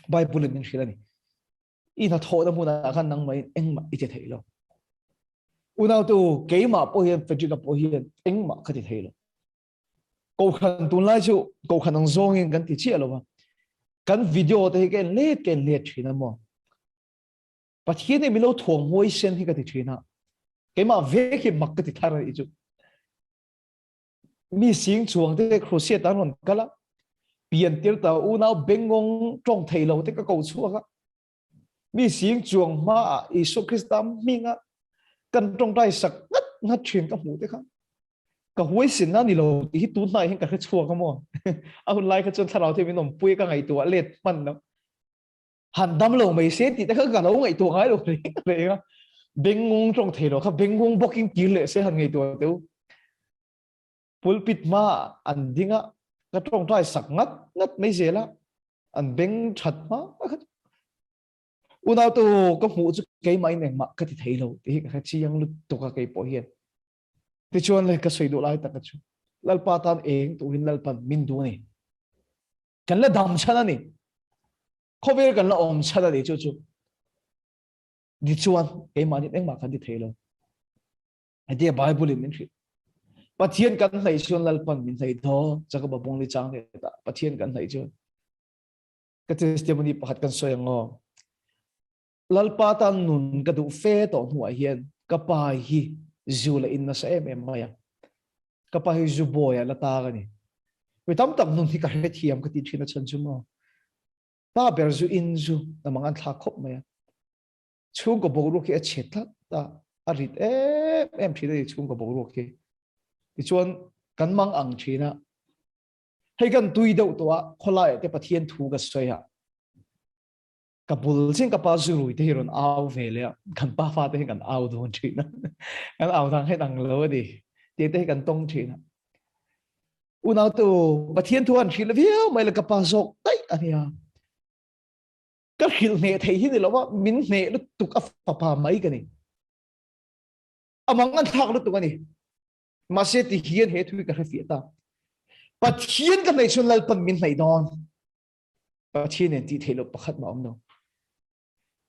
Speaker 1: ใบบุลเลนนี่คืออะไรอีน่าโทษนะมูน่ะกันนั่งไม่เอ็งมาที่ไทยเราอุณาตัวเกี่ยมาพอเห็นเฟจิกับพอเห็นเอ็งมากันที่ไทยเรากูขันตุนไล่ชูกูขันนั่งซองเองกันที่เชี่ยเราว่ากันวิดีโอที่เห็นเล็ดชีนะมั่วปัจจุบันนี้มีเราถ่วงมวยเส้นที่กันที่ชีนะเกี่ยมาเวกิมักกันที่ทาร์อีจูมีสิ่งช่วงที่ครูเสียตานนกันละเปลี่ยนเตี้ยตัวอุณาเบงงจงไทยเราที่ก็กูชัวร์มีสิ่งช่วงมาอิสุคริสต์มีงะกันตรงได้สักนัดเชียงกับหูที่ครับก็หัวสินนั่นนี่เราที่ตูนไหนให้กันแค่ชัวร์ก็มั่วเอาไล่กันจนถ้าเราที่มีนมปุ้ยก็ไงตัวเล็ดมันนะหันดำลงไม่เสียติแต่ก็กันเราไงตัวไงเราเลยนะเบงงจงไทยเราครับเบงงบอกกิ้งกินเลยเสียหันไงตัวเดียวปุลปิดมาอันดิ้งะก็ตรงได้สักงัดไม่เสียละอันเบงชัดมาอุณาตัวก็หูจุกเกยไม่เนี่ยมาก็ที่ไทยเราที่แค่ชี้ยังลุกตัวก็เกยปอยเห็นที่ชวนเลยก็สวยดูไล่ตักชูลัลปาตานเองตัวหินลัลปันมินดูนี่กันละดำชนะนี่เขาเวรกันละอมชนะนี่จู่ดิชวนเกยมานี่เองมากันที่ไทยเราไอเดียไบเบิลมินทรีปะเทียนกันไหนชวนลัลปันมินไหนท้อจะก็บบงลิจังเนี่ยปะเทียนกันไหนชวนก็จะเสด็จมันนี่พัดกันสวยงอลัลปาตันนุนกระดูเฟต่อหัวเฮียนกระปายฮีจูละอินนะเซมมายังกระปายจูบอยละตากันนี่ไปทำตักนุนที่กระเทียมกระติดชินชันจุมาตาเบรจูอินจูแต่มังอันทักคบมายังช่วงกับบุรุษที่เช็ดละตาอาริดที่ได้ช่วงกับบุรุษที่ชวนกันมังอังชีนะให้กันตุยเดาตัวคนไล่แต่ปะเทียนถูกกันสวยอะกับบุลซิงกับปาจูรุยที่เห็นเอาเวเลยกันป้าฟ้าที่เห็นกันเอาโดนชีนะกันเอาทางให้ดังเลยดิเดี๋ยวให้กันตรงชีนะอุณาตัวปะเทียนทวนชีละเวียวไม่ละกับปาจกได้อันนี้ก็ขิลเนทที่นี่เราว่ามินเนลุตุกอัฟปาไม่กันนี่อามังกันทักลุตุกันนี่มาเสียที่เฮียนเหตุวิกระเฟียตาปะเทียนกันในชนลัลปันมินไหนดอนปะเทียนเนี่ยที่เทลประคัดมาอมโน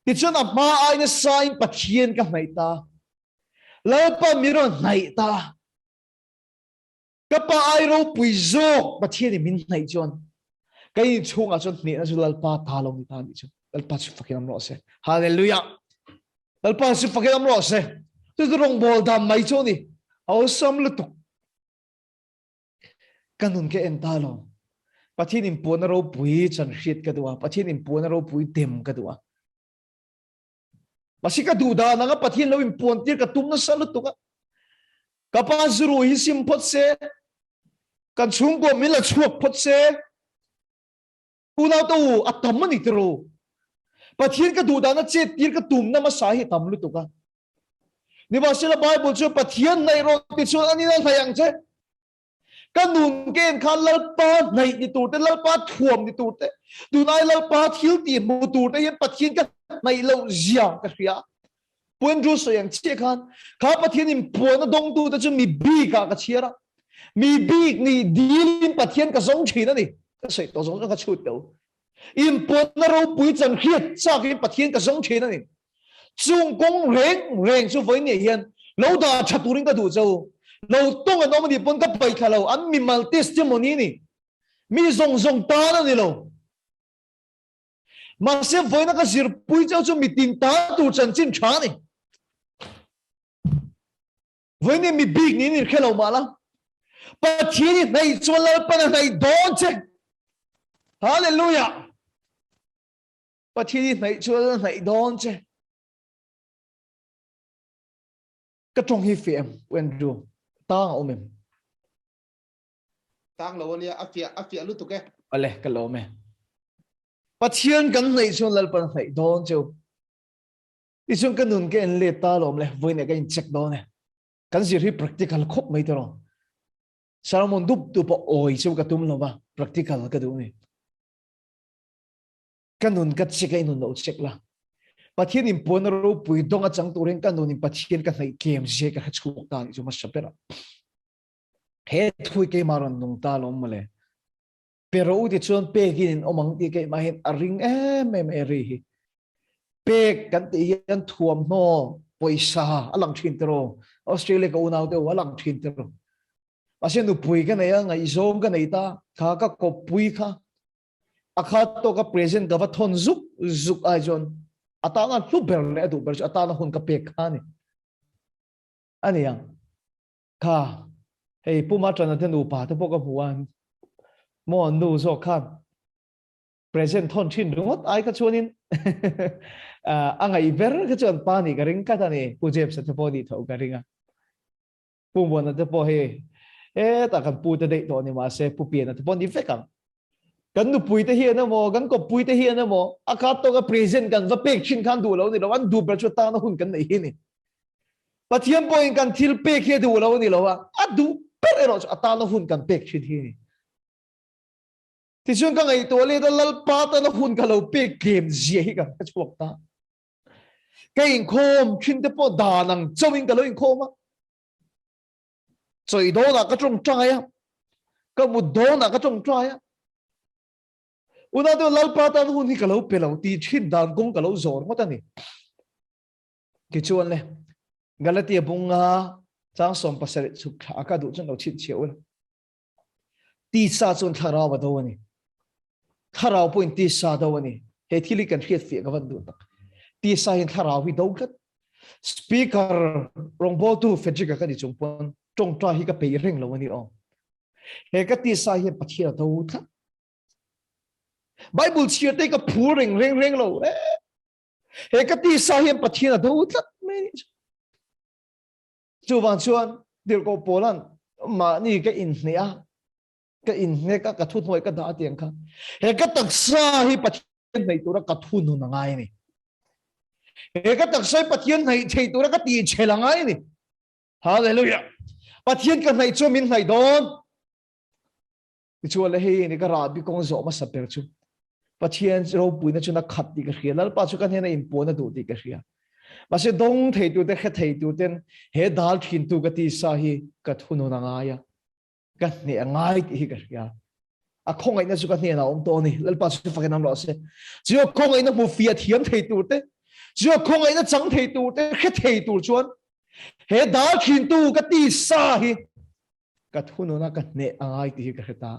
Speaker 1: ที่ชนอับมาไอ้เนี่ยสายปะเทียนกันไหนตาแล้วปะมิรอนไหนตากับปะไอ้เราปุยโจกปะเทียนเนี่ยมินไหนจวนก็ยิ่งช่วงอาจจะเนี่ยชนลัลปาตาลงที่ตาดิจวนลัลปาสุฟักยามรอเสฮาเลลูยาลัลปาสุฟักยามรอเสที่ตรงบอลดำไม่จวนนี่เอาซ้ำลุตุกันนุ่นแค่เอ็นตาลงปะเทียนอิมปูนเราปุยจันทรีดกันตัวปะเทียนอิมปูนเราปุยเต็มกันตัวmasih kaduda nanga pathin lo impon tir ka tum na salut to ka kapas ru hisim phot se kan chung ko mila chuak phot se una to atam ni tro pathin ka duda na che tir ka tum na masahi tam lu to ka ni ba sila bible chu pathin nai ro ti chu ani na thayang che kanun ken khan lalpa nai ni tu te lalpa thuam ni tu te du nai lalpa thil ti mu tu te yen pathin ka nai lo jiang ka ria puen ru so yang che khan kha pathin im puen na dong tu te chu mi bi ka ka chiara mi big ni dilin pathian ka zawng thina ni ka sei to zawng ka chut do in pot na ro pui chan khiat cha kin pathian ka zawng thina ni chung kong reng chu voi ni hian lo da thaturing ka du chau lo tong an omani pon ka pai khalo an mi mal testimony ni mi zong ta na ni lo mà sẽ với nó cái gì bùi cháu cho mình tin ta tu chân chính trả này với nên mình bị ní khi nào mà lắm bà thiên này cho Lalpan này đón chứ hallelujah bà thiên này cho này đón chứ cái trong hi phiền quen rồi tang ôm em
Speaker 3: tang lâu lia áp phía lúc tục cái
Speaker 1: ale cái lỗ mẹ bà thiên cái này cho Lalpan này đón chứ đi xuống cái nung cái lệ ta lom lệ với này cái check đó này cái gì thì practical khóc mấy đó sao mà đúc tụ bộ oi chứ cái tụm lo ba practical cái đó này cái nung cái check cái nung đâu check là bà thiên in pon ro pui dong a chang tu ren cái nung in bà thiên cái này game gì cái chuk ta ni mà sắp ra hết thui cái mà ron nung ta lom mà lệ pero thì chuan pe gin omang ti cái mà hiện ring em ri pe kan ti hian thuam no poisa alang thin tro Australia ka unaw te walang thin tro asen nu pui ka nei ngai zong ka nei ta kha ka ko pui kha akha to ka present ka va thon zuk ai jon ata na lu ber le du ber ata na hun ka pe kha ni ani yang kha hei puma tran na nu pa te po ka buan mo nu zo khan present thon thin rungot ai ka chuanin angai ber ka chuan pa ni ka ring ka ta ni pu jep sa te po di tho ka ringa pu bon na te po he ta kan pu te dei to ni ma se pu pi na te po ni fe kam kan nu pui te hi na mo kan ko pui te hi na mo aka to ka present kan va pek chin khan du lo ni lo an du ber chu ta na hun kan nei hi ni pathian point kan thil pek he du lo ni lo wa adu per ero ata na hun kan pek chin hi ni thì chúng ta ngày tối lên đó Lalpa ta nó hun cả lâu pe game gì cả cái chuột ta cái in khom chuyên tiếp bộ đà năng châu in cả lâu in khom á rồi đó là cái trong trai á cái một đó là cái trong trai á u na đó Lalpa ta nó hun cả lâu pe lâu thì chuyên đàn công cả lâu rồi mà ta này cái chuột này Galatia bung ha trang som pasal suk ka du chân lâu chít chiếu ti sa chun thara wa do ni tharau point ti sa do ni he thili kan khiat fi ka van du tak ti sa hin tharau hi do khat speaker rong bo tu Frederick ka ni chung pon tong tra hi ka pe ring lo ni o he ka ti sa hi pathia do khat Bible chia te ka phu ring lo he ka ti sa hi pathia do khat me chu van chuan dir ko polan ma ni ka in nia cái in nghe các thun hồi các đã tiền khác, hệ các đặc sa hi bát thiên này tôi đã các thun nó ngay này, hệ các đặc sa bát thiên này thì tôi đã các tiền chơi là ngay này, hallelujah, bát thiên cái này cho mình này đón, cái chỗ là hi này cái rạp bị con gió mà sập bể chứ, bát thiên rồi bùi nó cho nó khát đi cái kia, là bát cho cái này in bùi nó đủ đi cái kia, mà sẽ đông thầy tôi đã khát thầy tôi tên hệ đal thiên tôi cái tiền sa hi các thun nó ngay à. Cái này ngay thì cái gì à không ai nói cho cái này nào ông tôi này Lalpa sẽ phải làm rõ sẽ chỉ có không ai nói một phía thiếm thầy tụt đấy chỉ có không ai nói trắng thầy tụt đấy hết thầy tụt chuan hết đá thiên tu cái tì sa hi cái thun nó cái này ngay thì cái ta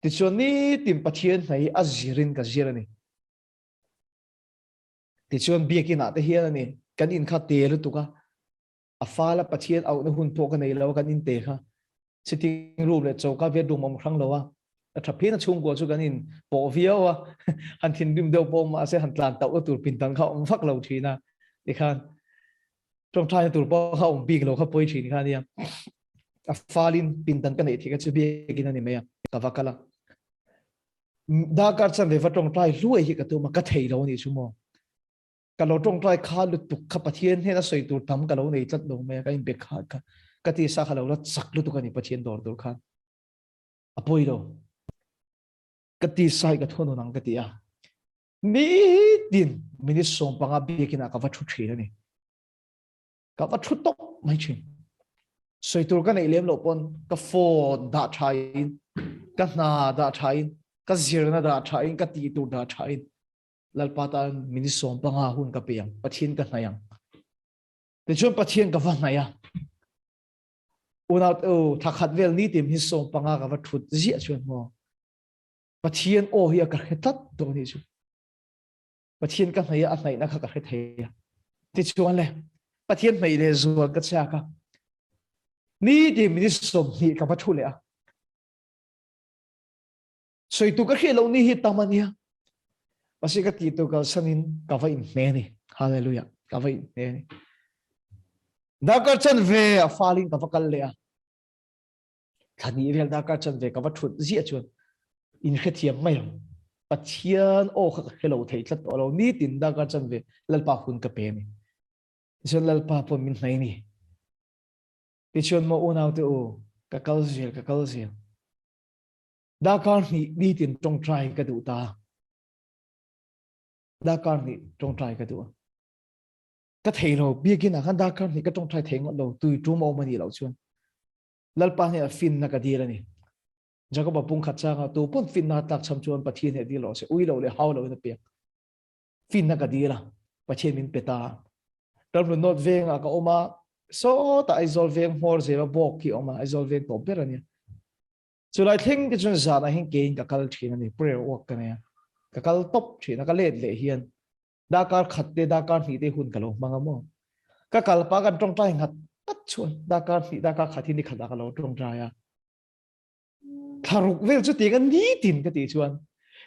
Speaker 1: thì chuan ní tìm bắt thiên này azirin cái gì này thì chuan bia kia nãy thế hiền này cái in khát tê rồi tụi cái à pha là bắt thiên ao nó hun po cái này lâu cái in tê ha sitting room le choka ve dum mong khang lowa a thapi na chung ko chu ganin po viawa han thin dim do po ma se han tlan tau tur pin tan kha ong phak lo thina ni khan trong thai tur po kha ong big lo kha poi thini khan ya a falin pin tan ka nei thika chu bi gina ni me ka vakala da kar chan ve va trong thai luai hi ka tu ma ka thei lo ni chu mo ka lo trong thai kha lu tu kha pathian he na soi tur tam ka lo nei chat lo me ka in be kha ka cái tia sa khalo là sắc lúc tụi cái patient đổ khan, apoi đâu, cái tia sai cái thôn nang cái tia, mi din mình sống bằng áp bia kia na cái vật chút gì này, cái vật chút tóc mấy chuyện, soi tur kan ei lem lo pon ka phone da thain ka na da thain ka zirna da thain ka ti tur da thain lalpa tan mini som panga hun ka piang pathin ka hnayang te chon pathin ka va hnaya unat o thakhat vel ni tim hi som panga ka va thut zia chuan mo pathin o hi ka hetat to ni chu pathin ka hnaya a hnai na kha ka he theya ti chuan le pathin mai le zuan ka cha ka ni tim ni som ni ka va thu le a soi tu ka khelo ni hi tamania pasi ka ti tu ka sanin ka va in ne ni hallelujah ka va in ne ni da ka chan ve a falling ka va kal le a thani rel da ka chan ve ka va thut zia chuan in khethiam mai pathian o kha khelo thei tlat lo ni tin da ka chan ve lalpa hun ka pe ni chen lalpa po min nai ni ti chon mo unaw te o ka kal zel da ka ni tin tong trai ka du ta da ka ni tong trai ka du ka thei lo bi kin a kan da ka ni ka tong trai theng lo tui tu mo mani lo chuan lalpa ne fin na ka dir ani jaga ba pung khat changa tu pun fin na tak cham chuan pathin he di lo se ui lo le haw lo na pe fin na ka dira pathin min peta tam not veng a ka oma so ta aizol veng mor ze ba bok ki oma aizol veng to ber ani so lai thing ki chun za na hin kein ka kal thin ani prayer work ka ne ka kal top thina ka let le hian da kar khat te da kar ni te hun ka lo manga mo ka kal pa kan tong tai ngat pat chuan da kar ni da ka khathi ni khada ka lo tong tra ya tharuk vel chu te kan ni tin ka ti chuan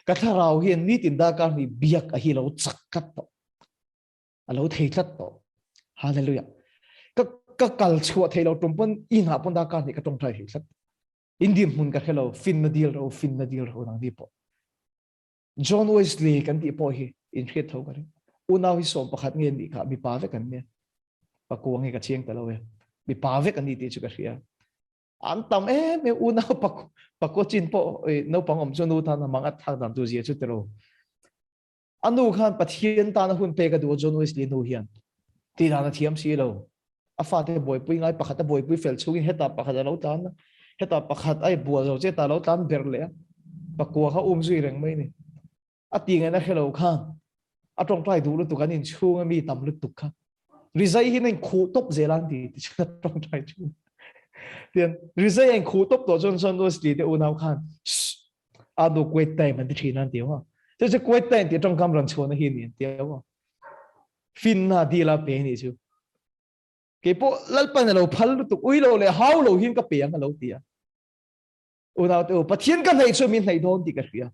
Speaker 1: ka tharau hian ni tin da kar ni biak a hi lo chak kat to a lo thei tlat to hallelujah ka kal chhuat thei lo tumpon in ha pon da kar ni ka tong tai hi tlat indim mun ka hello fin na deal ro nang di po John Wesley kan ti po hi in khet tho ka ri unaw hi som pakhat nge ni ka mi pa ve kan ne pa kuang hi ka chiang ta lo we mi pa ve kan ni ti chu ka ria an tam me unaw pa ko chin po no pangom chu nu tha na mangat thak dam tu ji chu te ro anu khan pathian ta na hun pe ka du John Wesley nu hian ti na thiam si lo a fa te boy pui ngai pakhat boy pui fel chungin heta pakhat lo ta na heta pakhat ai bua zo che ta lo tan ber le pakua kha zui reng mai ni a ti ngai na hello khan a tong trai du lu tu kan in chung mi tam lu tu kha rizai hi nen khu top zelan ti cha tong trai chu tian rizai en khu top to John Wesley te unaw khan a do kwet tai man ti thinan ti wa che kwet tai ti tong kam ran chona hi ni ti wa fin na di la pe ni chu ke po lalpan lo phal tu ui lo le how lo hin ka piang lo tia unaw te pathian kan nei chu min nei don ti ka ria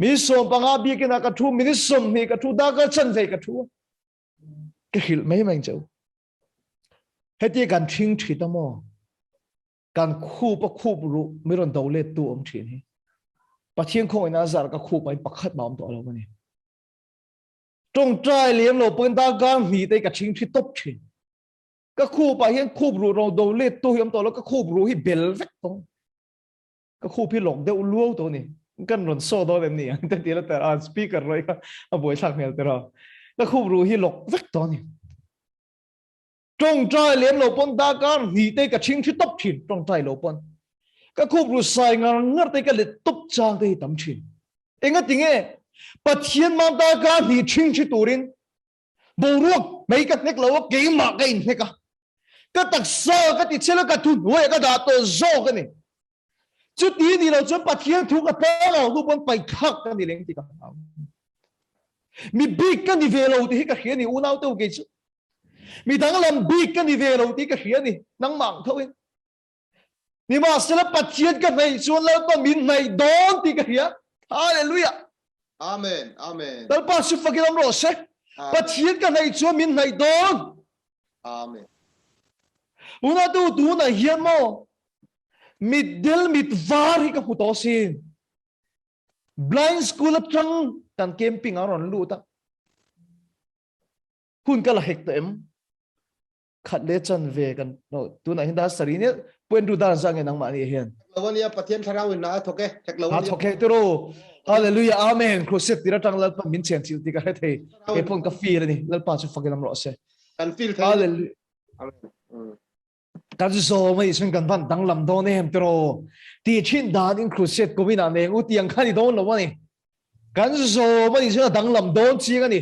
Speaker 1: mi som panga bi ke na ka thu mi som mi ka thu da ka chan ve ka thu ke hil mai mai chau heti kan thing thi ta mo kan khu pa khu ru mi ron do le tu om thin hi pathian khoi na zar ka khu pai pakhat mam to lo ni tong trai liam lo pon da ga mi te ka thing thi top thin ka khu pa hian khu ru ro do le tu hiam to lo ka khu ru hi bel vek to ka khu pi lok de u luo to ni kan ron so do le ni ta ti la ta speaker roi ka a boi sak mel te ro ka khu ru hi lok vek to ni tong trai liam lo pon da ga mi te ka thing thi top thin tong trai lo pon ka khu ru sai ngar te ka le top chang te tam thin enga tinge pathian ma da ga mi thing thi turin bo ruak mai ka nek lo ke ma ka in he ka tak sa ka ti chela ka thu we ka da to zo ka ni chu ti ni lo chu pathian thu ka pa lo lu pon pai thak ka ni leng ti ka mi big ka ni ve lo ti ka khia ni unaw to ke chu mi dang lam big ka ni ve lo ti ka khia ni nang mang thoin ni ma sela pathian ka nei chu la pa min nei don ti ka khia hallelujah
Speaker 3: Amen. Amen.
Speaker 1: dal pa su fakilam ro se pathian ka nei chu min nei don
Speaker 3: Amen.
Speaker 1: una tu na hian mo mit del mit var hi ka puto sin blind school atang kan camping aron lu ta hun ka la hek tem khat le chan ve kan no tu na hinda sari ne puen du dar sang nang ma ni hian
Speaker 3: Lawania pathian tharau na thoke thek
Speaker 1: ha
Speaker 3: lawania.
Speaker 1: thoke te ro hallelujah amen Crusade tira tang lal pa min chen chi ti ka the e pon ka fi ni lal pa chu fakilam ro se
Speaker 3: Kan feel
Speaker 1: hallelujah
Speaker 3: Amen.
Speaker 1: kan zo mai sun kan van dang lam do nem tro ti chin da in crusade ko bina ne u tiang khani don lo ni kan zo mai sun dang lam don chi ngani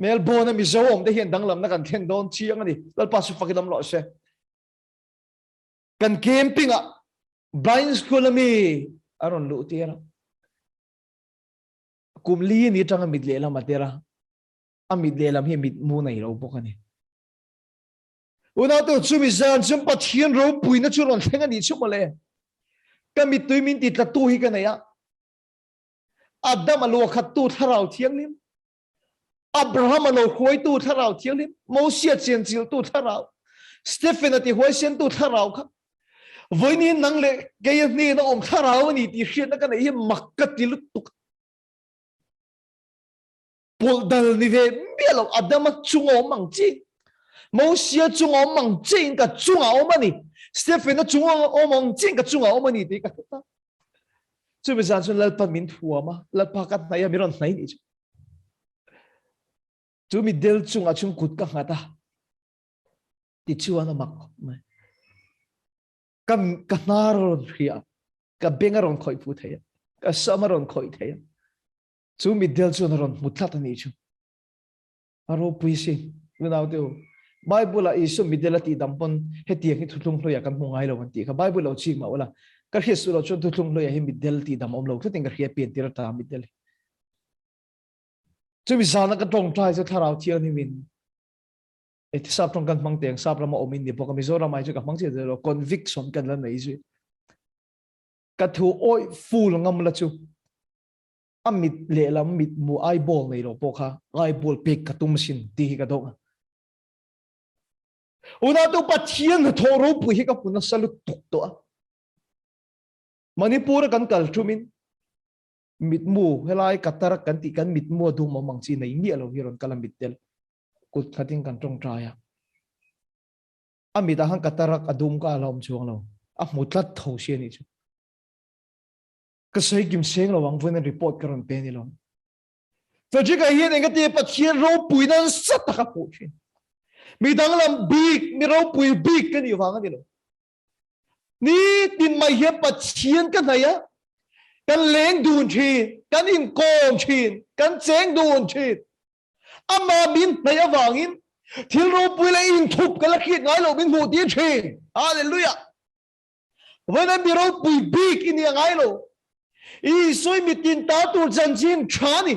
Speaker 1: Melbourne Mizo om te hian dang lam na kan then don chi ngani Lalpa su fakilam lo se kan camping a blind school mi aron lu tira kumli ni tang mit le lam atera amit le lam hi mit mu nei ro bokani una to chumi zan chum pathian ro puina churon thenga ni chumale kamit tuimin ti tlatu hi kana ya adam alo khatu tharau thiang lim Abraham alo khoi tu tharau thiang lim Moses chen chil tu tharau Stephen ati hoi sen tu tharau kha voini nang le ge ni na om tharau ni ti hriat na kana hi makkat ti lut tu pol dal ni ve mialo adam chungo mangchi Moses chungo mangchi ka chunga omani Stephen chungo omangchi ka chunga omani ti ka ta chu bi san chun lalpa min thua ma lalpa ka na ya miron nai ni chu mi del chunga chung kut ka ngata ti chuana mak kam kanaron ria ka bengaron khoi pu thaya ka samaron khoi thaya chu mi del chun ron mutlat ni chu aro puisi without you Bible isu mi del ti dampon heti hi thutlung lo ya kan mungai lo ti ka Bible lo chi ma wala ka hisu lo chun thutlung lo ya hi mi del ti dam om lo thuting ka hia pen tir ta mi del chu mi sana ka tong trai chu tharau thiang ni min et sap tong kan mang teng sap rama omin ni poka mi zo ramai chu ka mang che lo conviction kan la nei ju ka thu oi full ngam la chu amit le lam mit mu ai bol nei lo poka ai bol pek ka tum sin ti ka dong una tu pathian thoro pu hi ka puna salu tuk to Manipur kan kal thumin mit mu helai katar kan ti kan mit mu du ma mangchi nei ni alo hiron kalam bitel kut khating kan tong traya amida han katarak adum ka lom chuang lo a mutlat tho se ni chu ka sei kim seng lo wang ven report karon pe ni lo so ji ka hian engati pathian ro puinan sat ka pu chin mi dang lam big mi ro pui big kan ni wang ni lo ni tin mai he pathian kan na ya kan leng dun chi kan in kom chin kan cheng dun chin ama bin na ya wangin thil ro pui la in thup ka la khit ngai lo bin mu ti chin hallelujah when I ro pui big in yang ai lo I soi mi tin ta tu jan jin chani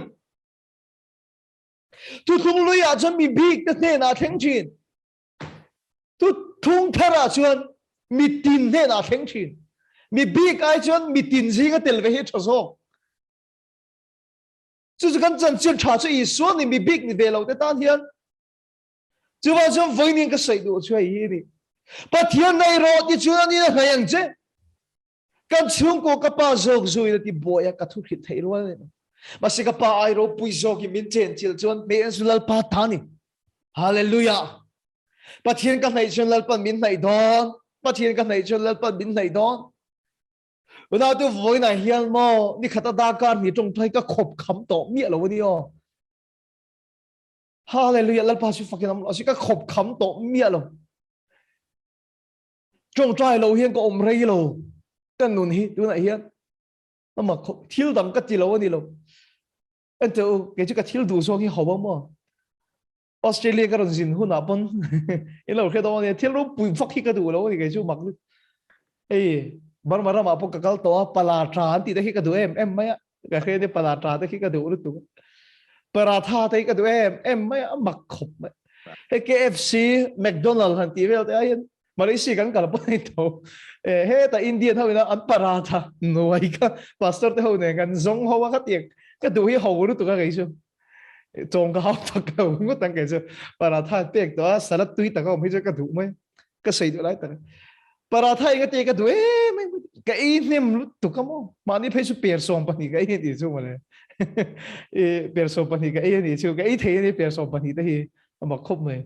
Speaker 1: tu thung lo ya chan mi big ta ne na theng chin tu thung thara chuan mi tin ne na theng chin mi big ai chuan mi tin zinga tel ve he thoso chu kan chan chen tha chu I so ni mi big ni ve lo te tan hian chu wa chuan voi ni ka sai du chu ai hi ni pathian nei ro ti chuan ni na hayang che kan chung ko ka pa zog zui ti boya ka thu khit thei ro ne masi ka pa ai ro pui zog ki min chen chil chuan me an sulal pa thani hallelujah pathian ka nei chun lal pa min nei don pathian ka nei chun lal pa min nei don una tu voi na hian mo ni khata da kar ni tong thai ka khop kham to mi lo ni o hallelujah lal pa su fakinam lo si ka khop kham to mi lo tong trai lo hian ko om rei lo kan nun hi tu na hian mà thiếu đam cái gì lâu đi lâu anh tôi cái chút cái thiếu đủ số khi học mà Australia cái rồi xin hôn à bun cái lâu cái đó này thiếu lúc bùi phắc khi cái đủ lâu thì cái chút mặc ấy bảo mà mà cái câu to palatra thì đấy cái đủ em mấy cái này palatra đấy cái đủ lúc đủ paratha đấy cái đủ em mấy mặc khop cái KFC McDonald hàng tí về đấy Malaysia kan kala pun itu, ta India tahu ina paratha, nuai ka pastor tahu ne kan zawng hawa ka tiang, ka duhi hawa lu tu ka kaisu, zawng ka hawa tak ka ungu tang kaisu, paratha pek tu salat tui tak ka umhiju ka du mai, ka sei tu lai tak, paratha ingat tiang ka du ka ini lu tu ka mo, mani phesu person pani ka ini disu mana, person pani ka ini disu, ka ini person pani tahi, amak khop mai.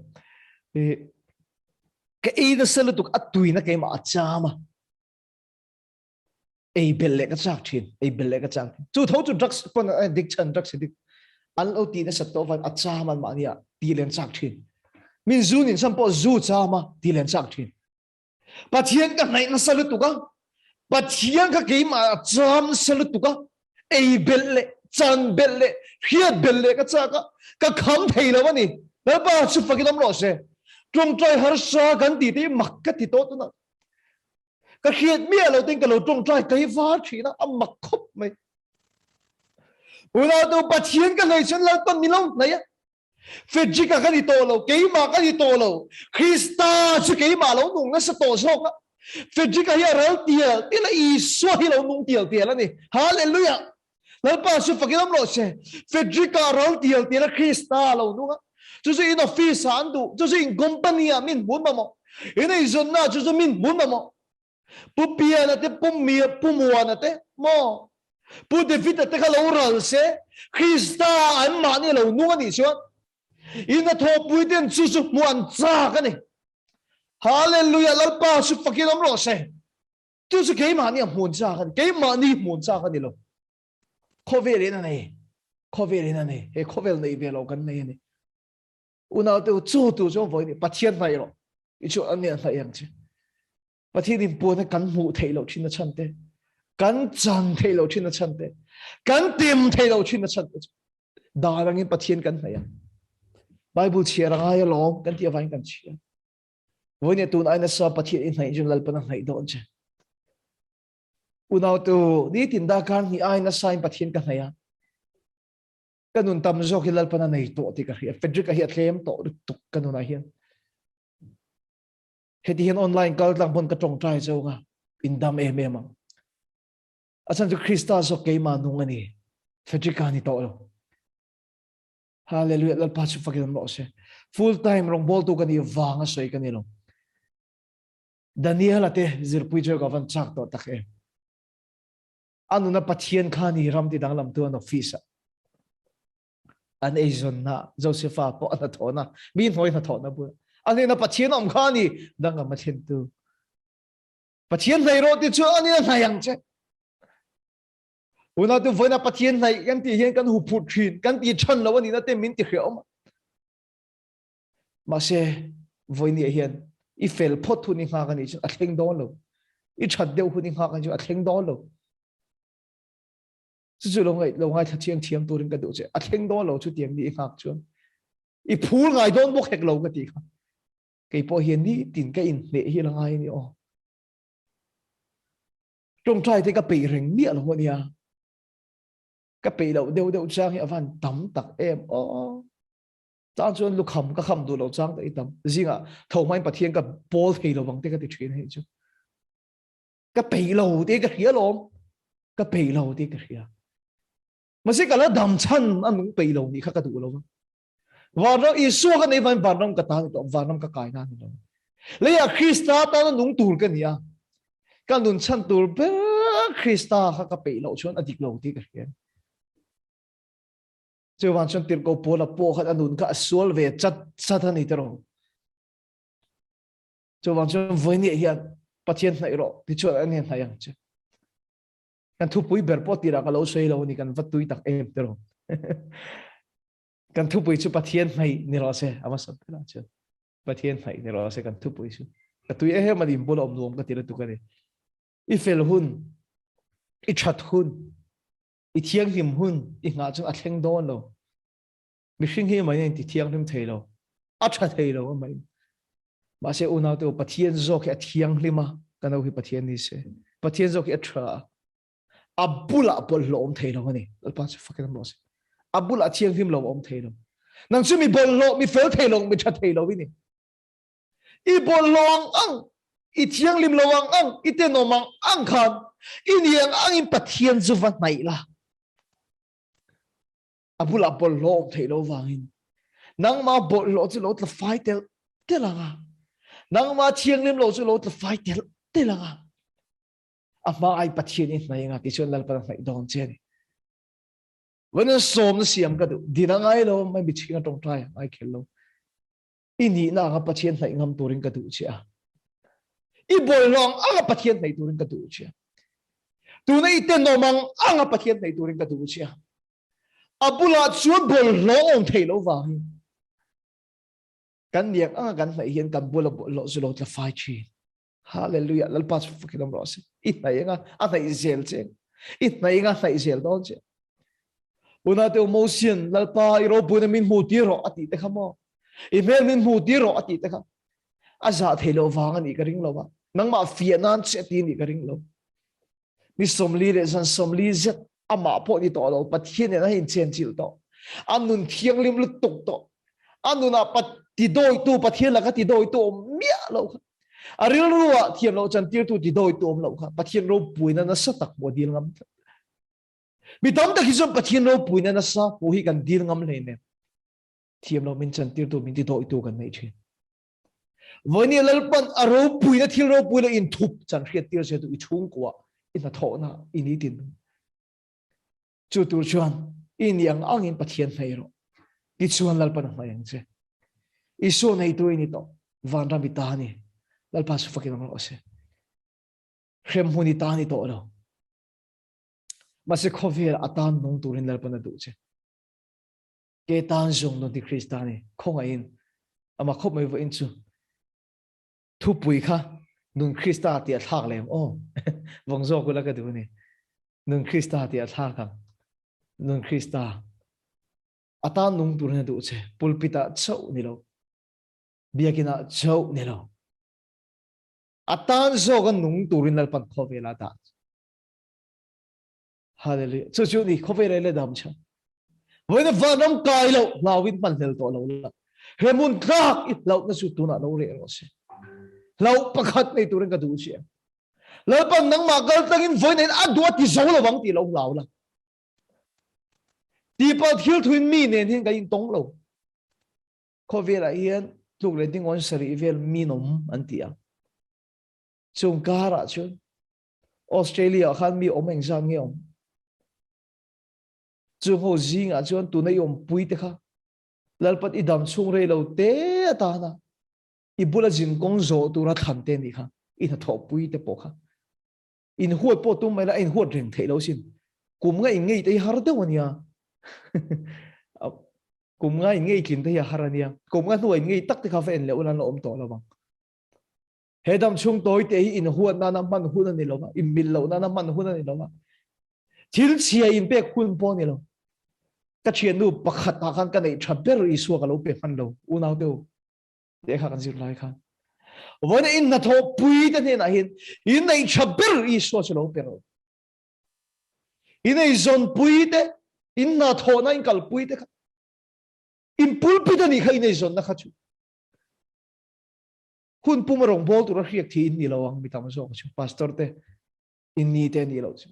Speaker 1: Cái ý nó sẽ là tục tùy nó cái mà chama ai belle cái chắc chín ai belle cái chắc chú thấu chú drugs con addiction drugs addict ăn lâu tí nó sẽ tổ vào chama mà nia tí lên chắc chín mình du nên xem bao du chama tí lên chắc chín Pathian ka nai na salutu ka. Pathian ka kay ma jam salutu ka. Ei belle, chan belle, hiat belle ka chaka. Ka kham thei lawa ni. Lalpa su fakilam lo se. Trong trai har sa kan ti ti makka ti to tu na. Ka hiat mi lo ting ka lo trong trai kai va thi na am mak khop mai. Una tu pathian ka nai chen lalpa mi lo na ya. Frederick ka ni to lo, kay ma ka ni to lo. Krista su kay ma lo nung na sa to sok na. Frederick ka hi ral tiel, tila iso hi lo nung tiel tiel ni. Hallelujah. Lalpa su fakilam lo se. Frederick ka ral tiel tila Krista lo nung. 就是in office 安度，就是in company 啊，面门嘛么，因为人呐，就是面门嘛么，不变了的，不灭不磨了的么，不得非得这个老人些，Krista 俺妈你老弄你说，因为他不一定就是满扎个呢，哈利路亚，老爸是发给他们老些，就是给妈你满扎个，给妈你满扎个你咯，可为人呢，可为人呢，哎，可为那边老跟那呢。Una tu chu tu cho voi ni pathian nai lo I chu an nian hai yang chi pathian din pu na kan mu thei lo thin na chan te kan chan thei lo thin na chan te kan tim thei lo thin na chan te da rang in pathian kan hai yang bible chia rang ai lo kan ti vai kan chia voi ni tu na sa pathian in hai jun lalpa na hai don che una tu ni tin da kan ni ai na sa in pathian kan hai ya kanun tam zo kilal pa na nei to ti ka hi Frederick ka hi athlem to tuk kanun a hian heti hian online kal lang bon ka tong trai zo nga indam em asan ju Krista zo ke ma nung ani Frederick ka ni to lo hallelujah lal pa chu fakil mo se full time rong bol tu ka ni wanga soi ka ni lo Daniel ate zirpui jo ka van chak to tak e anu na pathian kha ni ram ti dang lam tu an office an Asian na Josepha po na to na min hoi na to na bu ani na pathian om kha ni dang ma thin tu pathian nei ro ti chu ani na yang che una tu voi na pathian nei kan ti hian kan hu phut thin kan ti chan lo ni na te min ti khreom ma se voi ni hian I fel phot thu ni nga kan ni chu a thleng don lo I chat deu hu ni nga kan chu a thleng don lo chứ lo ngay thật chiang chiang tôi đến cái độ chứ, à khen đó lâu chút tiền đi khác chứ, I phul ngay đó bốc hết lâu cái gì khác, cái bộ hiện đi tiền cái in lệ hi là ngay đi ô, trong trai thì cái bể rình miệng luôn nha, cái bể đầu đều trang hiện văn tắm tặc em ô, trang chuẩn lúc khăm cái khăm đồ lâu trang đấy tắm, gì à, thầu mai bát thiên cái ball thì lâu bằng cái chuyện này chứ, cái bể lâu thì cái kia luôn, cái bể lâu thì cái kia mà sẽ cả là đầm chân anh muốn bày lâu ni khác cái đủ lâu và nó Isu cái này vẫn vào trong cái ta vào trong cái cái nan rồi lấy à Krista ta nó nung tủn cái này cái nung chân tủn bé Krista khác cái bày lâu chốn adik lâu thì cái kia cho van chân tiền câu po là po khác anh nung cái sual về chặt anh ấy rồi cho van chân với nhẹ hiện patient này rồi thì cho anh em hay ăn chứ kan thu pui ber pot tira ka lo sei lo ni kan vatui tak em tero kan thu pui chu pathian mai ni ro se ama sab la chu pathian mai ni ro se kan thu pui chu ka tui e he ma dim bol om nuam ka tira tu ka ni I fel hun I chat hun I thiang him hun I nga chu a thleng don lo mi hring hi mai ti thiang him thei lo a tha thei lo mai ma se una to pathian zo ke thiang hlima kanau hi pathian ni se pathian zo ke tra abula bol lom thei lo ni Lalpa se fakin mo se abula thiang him lo om thei lo nang chu mi bol lo mi fel thei lo mi tha thei lo ni I bol long ang I thiang lim lo ang I te no mang ang khan I niang ang in pathian zu van mai la abula bol lo om thei lo wangin nang ma bol lo chu lo tla fai te la nga nang ma thiang lim lo chu lo tla fai te la nga ama ai pathian in mai nga ti chon Lalpa mai don che ni when som siam ka du dinangai lo mai bi chinga tong trai ai khel lo ini na nga pathian mai ngam turing ka du chia I bol long anga pathian mai turing ka du chia tu nei te no mang anga pathian mai turing ka du chia abula chu bol lo on thei lo wa kan niak anga kan mai hian kan bol lo zu lo tla fai chi hallelujah lalpa fuki dom rose it na yenga a na israel che it na yenga na israel don che una te emotion lalpa iro buna min muti ro ati te khamo email min muti ro ati te kha aza thelo wang ani ka ring lo ba nang ma fianan che ti ni ka ring lo mi somli le san somli zet ama po ni to lo pathian na hin chen chil to anun thiang lim lu tuk to anuna pat ti doi tu pathian la ka ti doi tu mia lo aril ruwa thiam lo chan tir tu ti doi tu lo kha pathian ro puina na satak mo dil ngam mi dam ta khizom pathian ro puina na sa pu hi kan dil ngam le ne thiam lo min chan tir tu min ti doi tu kan nei thi vani lalpan aro puina thil ro puina in thup chan khiat tir se tu I chung kwa ina thona ini tin chu tu chuan in yang angin pathian nei ro ti chuan lalpan ma yang che isu nei tu ini to van ram ta ni lalpa su fakin ro se khem huni ta ni to lo ma se khover atan nung turin lalpan na du che ke tan zong no di kristani khong in ama khop mai vo in chu thu pui kha nun krista ti a thak lem o wangzo ko la ka du ni nun krista ti a thak ka nun krista atan nung turin du che pulpita chau ni lo biakina chau ni lo atan zo ga nung turin lalpan khovela da hallelujah chu chu ni khovela le dam cha với nó vợ nông cài lâu lao vin pan lel to lâu la hemun khak it lâu na su tu na lâu re ro se lâu pakhat nei tu ren ka du che lâu pan nang ma gal tangin voi nen adua ti zo lo wang ti lâu lao la ti pa thil thuin mi nen hin ka in tong lo kho ve la hian luk le ding on sari vel mi nom an ti a chung kara chu Australia khan mi om eng sang nge om chung ho jing a chuan tu nei om pui te kha lalpat idam chung rei lo te ta na I bula jin kong zo tu ra than te ni kha I tha tho pui te po kha in huat po tu mai la in huat reng thei lo sin kum nga in ngei te har de wania kum nga in ngei kin te ya harania kum nga nuai ngei tak te kha fen le ulan lo om to lo bang hedam chung toi te hi in huat na na man hun ani lo ba in mil lo na na man hun ani lo ba thil chia in pe khun po ni lo ka chian nu pakhat ta khan ka nei thaber I su ka lo pe han lo u nau teu de kha kan zir lai kha wan in na tho pui ta ne na hin in nei thaber I su cha lo pe ro in nei zon pui te in na tho na in kal pui te kha in pul pi ta ni kha in nei zon na kha chu hun pu ma rong bol tu ra riak thi in ni lo ang mi tam so chu pastor te in ni te ni lo chu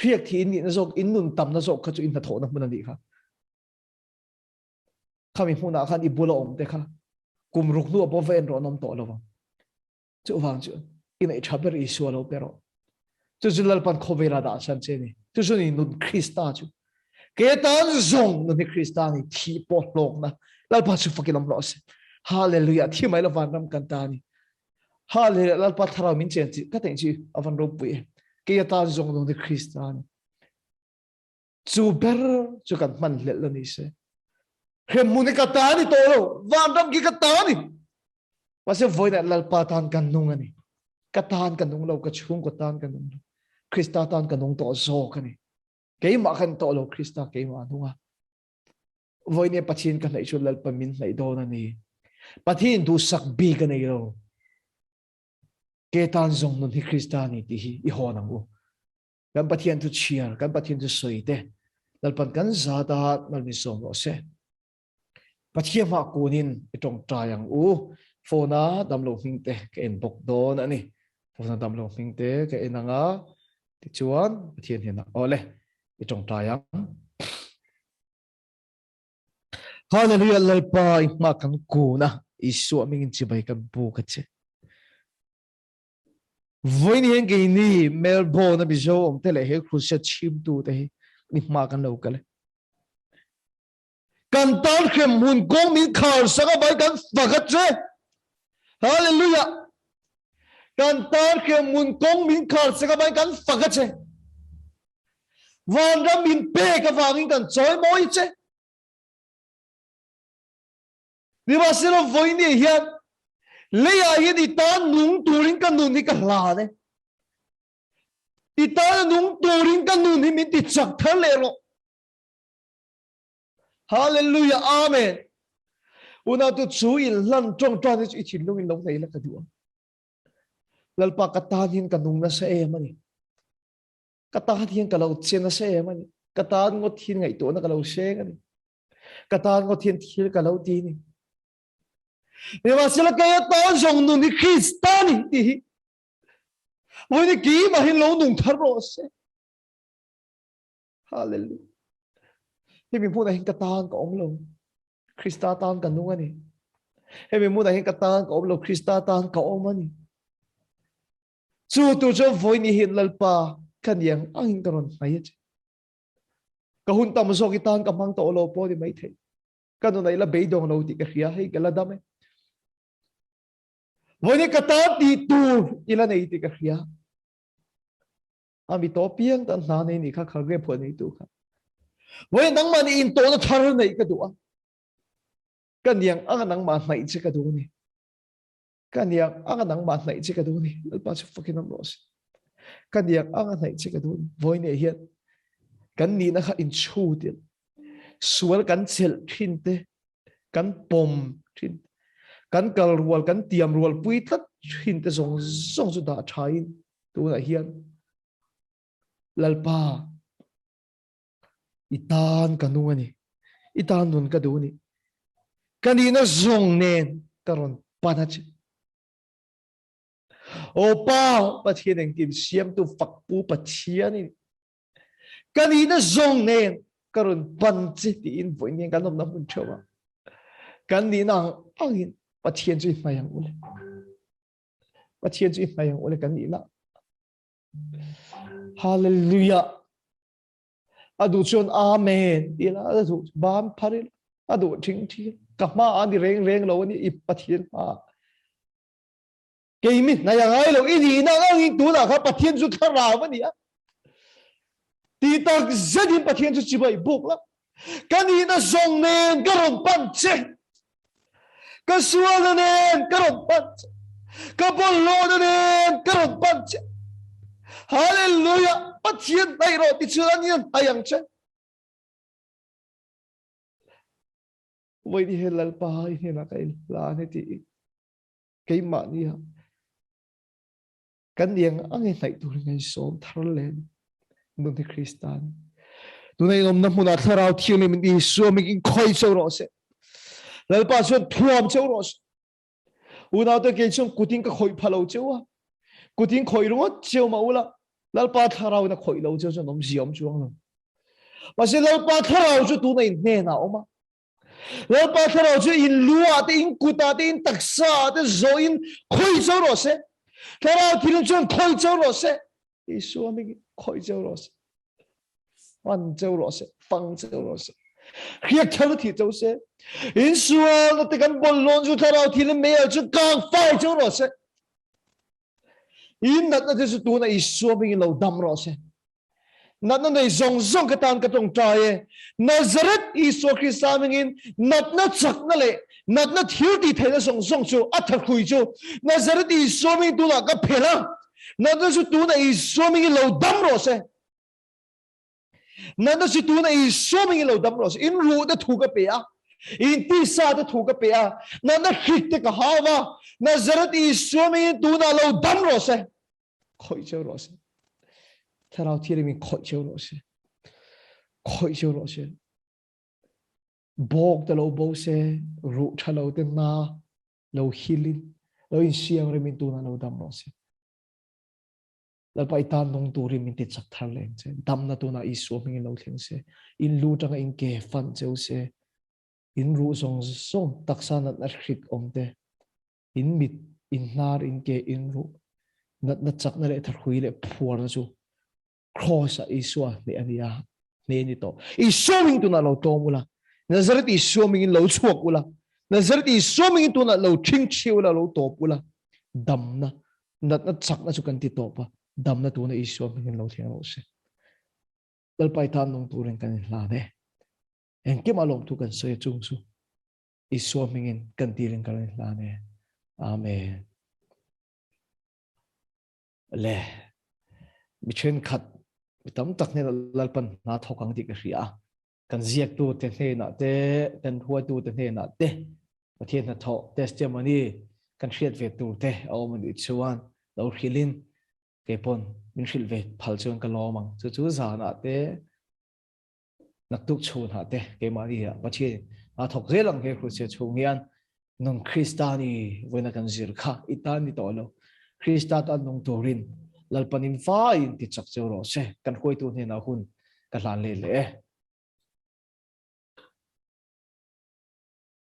Speaker 1: riak thi in ni na zok in nun tam na zok kha chu in na tho na mun ni kha khami huna khan I bula om te kha kum ruk nu apo ven ro nom to lo chu wang chu in ai thaber I su lo pero chu zulal pan khovela da san che ni chu su ni nun krista chu ke tan zong no ni krista ni thi po lok na lal pa chu fakilom lo se hallelujah thi mai lo van ram kan ta ni hallelujah lal pa thara min chen chi ka teng chi avan ro pui ke ta zong no ni krista ni chu ber chu kan man le lo ni se hem mun ka ta ni to lo van ram ki ka ta ni pase voi na lal pa tan kan nung ani ka tan kan nung lo ka chung ko tan kan nung krista tan kan nung to zo ka ni ke ma kan to lo krista ke ma nunga voi ne pachin kan nei chu lal pa min nei do na ni pathin du sak bi ka nei lo ke tan zong nun hi krista ni ti hi I ho nang u kan pathian tu chiar kan pathian tu soi te lal pan kan za ta mal mi som lo se pathian ma kunin itong trayang u phona dam lo hing te ke en bok don ani phona dam lo hing te ke enanga ti chuan pathian hena ole itong trayang hallelujah lalpa ma kan ku na isu aming chi bai kan bu ka che voi ni heng ni Melbourne Mizo om te le he Crusade chim tu te ni ma kan lo ka le kan tar khem mun gong min khar saka bai kan fagat che hallelujah kan tar khem mun gong min khar saka bai kan fagat che van ram min pe ka wangin kan choi moi che ni ba silo voi ni hian lấy ai hiện ita nung turin kan nun ni ka la ne ita nung turin kan nun ni min ti chak thar le ro hallelujah amen una tu chu in lan trong tran ni chi lung in lo nei la ka du lalpa kata hin kan nung na sa e mani kata hin ka lo chen na sa e mani kata ngot hin ngai to na ka lo she ngani kata ngot hin thil ka lo ti ni Eva sila kaya taon zawng nun ni Kristani ti. Woi ni ki mahin lo nung tharo se. Hallelujah. Hemi mu na hin katan ka om lo. Krista tan ka nung ani. Hemi mu na hin katan ka om lo Krista tan ka om ani. Chu tu cho voi ni hin lalpa kan yang ang karon mai. Ka hun tam so kitan ka mang to lo po di mai the. Kanu na ila beidong lo ti ka khia hai kala dame. Voi ni kata ti tu ila nei ti ka khia. Ami to piang tan na nei ni kha khagre pho nei tu kha. Voi nang man in to na thar nei ka du a. Kan yang ang nang ma mai chi ka du ni. Kan yang ang nang ma mai chi ka du ni. Alpa chu fucking am los. Kan yang ang nai chi ka du ni. Voi ni hian. Kan ni na kha in chu ti. Sual kan chel thin te. Kan pom thin. Kan kal rual kan tiam rual pui tlat hin te song su da thain tu na hian lalpa itan kanung ani itan nun ka du ni kanina zong nen karon panach opa pathian ang kim siam tu fakpu pathian ni kanina zong nen karon panchi ti in voi ngen kanom na mun chowa kanina angin Pathian chu mayang ule. Pathian chu mayang ule kan ni la. Hallelujah. Adu chon amen. Ila adu bam pharil. Adu thing thi. Kama adi reng reng lo ni I pathian ma. Ke mi na yang ai lo ini na ang tu la kha pathian chu thara ba ni a. Ti tak zadin pathian chu chibai buk la. Kan ni na zong nen garon pan che. Kasualanen karon panch. Kapolonen karon panch. Hallelujah. Pathian nay ro ti chuan yan ayang che. Voi di helal pa ini na kai la ne ti. Kai ma ni ha. Kan yang angin nai tu ngai som thar len. Nun ti Kristan. Tu nei nom na muna tharau thiang ni min di so mi kin khoi so ro se. Lalpa chuan thuam cheu ros una to ke chung kuting ka khoi phalo chewa kuting khoi ro cheu ma ula lalpa tharau na khoi lo cheu nom ziom chuang lo pasi lalpa tharau chu tu nei ne na oma lalpa tharau chu in lua te in kuta te in taksa te zo in khoi cheu ro se tharau thilin chuan khoi cheu ro se isu ami khoi cheu ro se fan cheu ro se fang cheu ro se khiak thal thi cheu se in sual na te kan bol lon chu tharau thil me chu kang fai chu ro se in nat na chu tu na isu mi lo dam ro se nat na nei zong zong ka tan ka tong trae Nazareth isu Krista mingin nat na chak na le nat na thil ti thela zong zong chu athar khui chu Nazareth isu mi tu la ka phela nat na chu tu na isu mi lo dam ro se nat na chu tu na isu mi lo dam ro se in ru da thu ka pe a in ti sa da thu ka pe a na khik te ka hawa Nazareth isu mi tu na lo dam ro se khoi cheu ro se tharau thiri mi khoi cheu ro se bok da lo bo se ru thalo te na lo hilin lo in siang re min tu na lo dam ro se lalpai tan nong tu ri min ti chak thar leng che dam na tu na isu mi lo thleng se in lu tang in ke fan cheu se in ru song song taksa na khrik om te in mit in nar in ke in ru na chak na le thar hui le phuar na chu cross a isu le ania ne ni to isu ming tu na lo to mula Nazareth isu ming lo chuak ula Nazareth isu ming tu na lo thing chiu la lo to pula dam na chak na chu kan ti to pa dam na tu na isu ming lo thiang lo se dal pai tan nong tu ren kan la ne en ke malom tu kan se chung su isu ming kan ti ren kan la ne Amen. Le mi chen khat mi tam tak ne lalpan na thokang ti ka ria kan ziak tu te ne na te kan huai tu te ne na te pathian na tho testimony kan hriat ve tu te au man i chuan lo hilin ke pon min hril ve phal chuan ka lomang chu za na te nak tuk chhun ha te ke maria pathian na thok zelang he khu che chungian nung Kristani wena kan zir kha itani to lo Krista ta nung turin lalpanin fa in ti chak cheu ro se kan khoi tu ne na hun ka hlan le le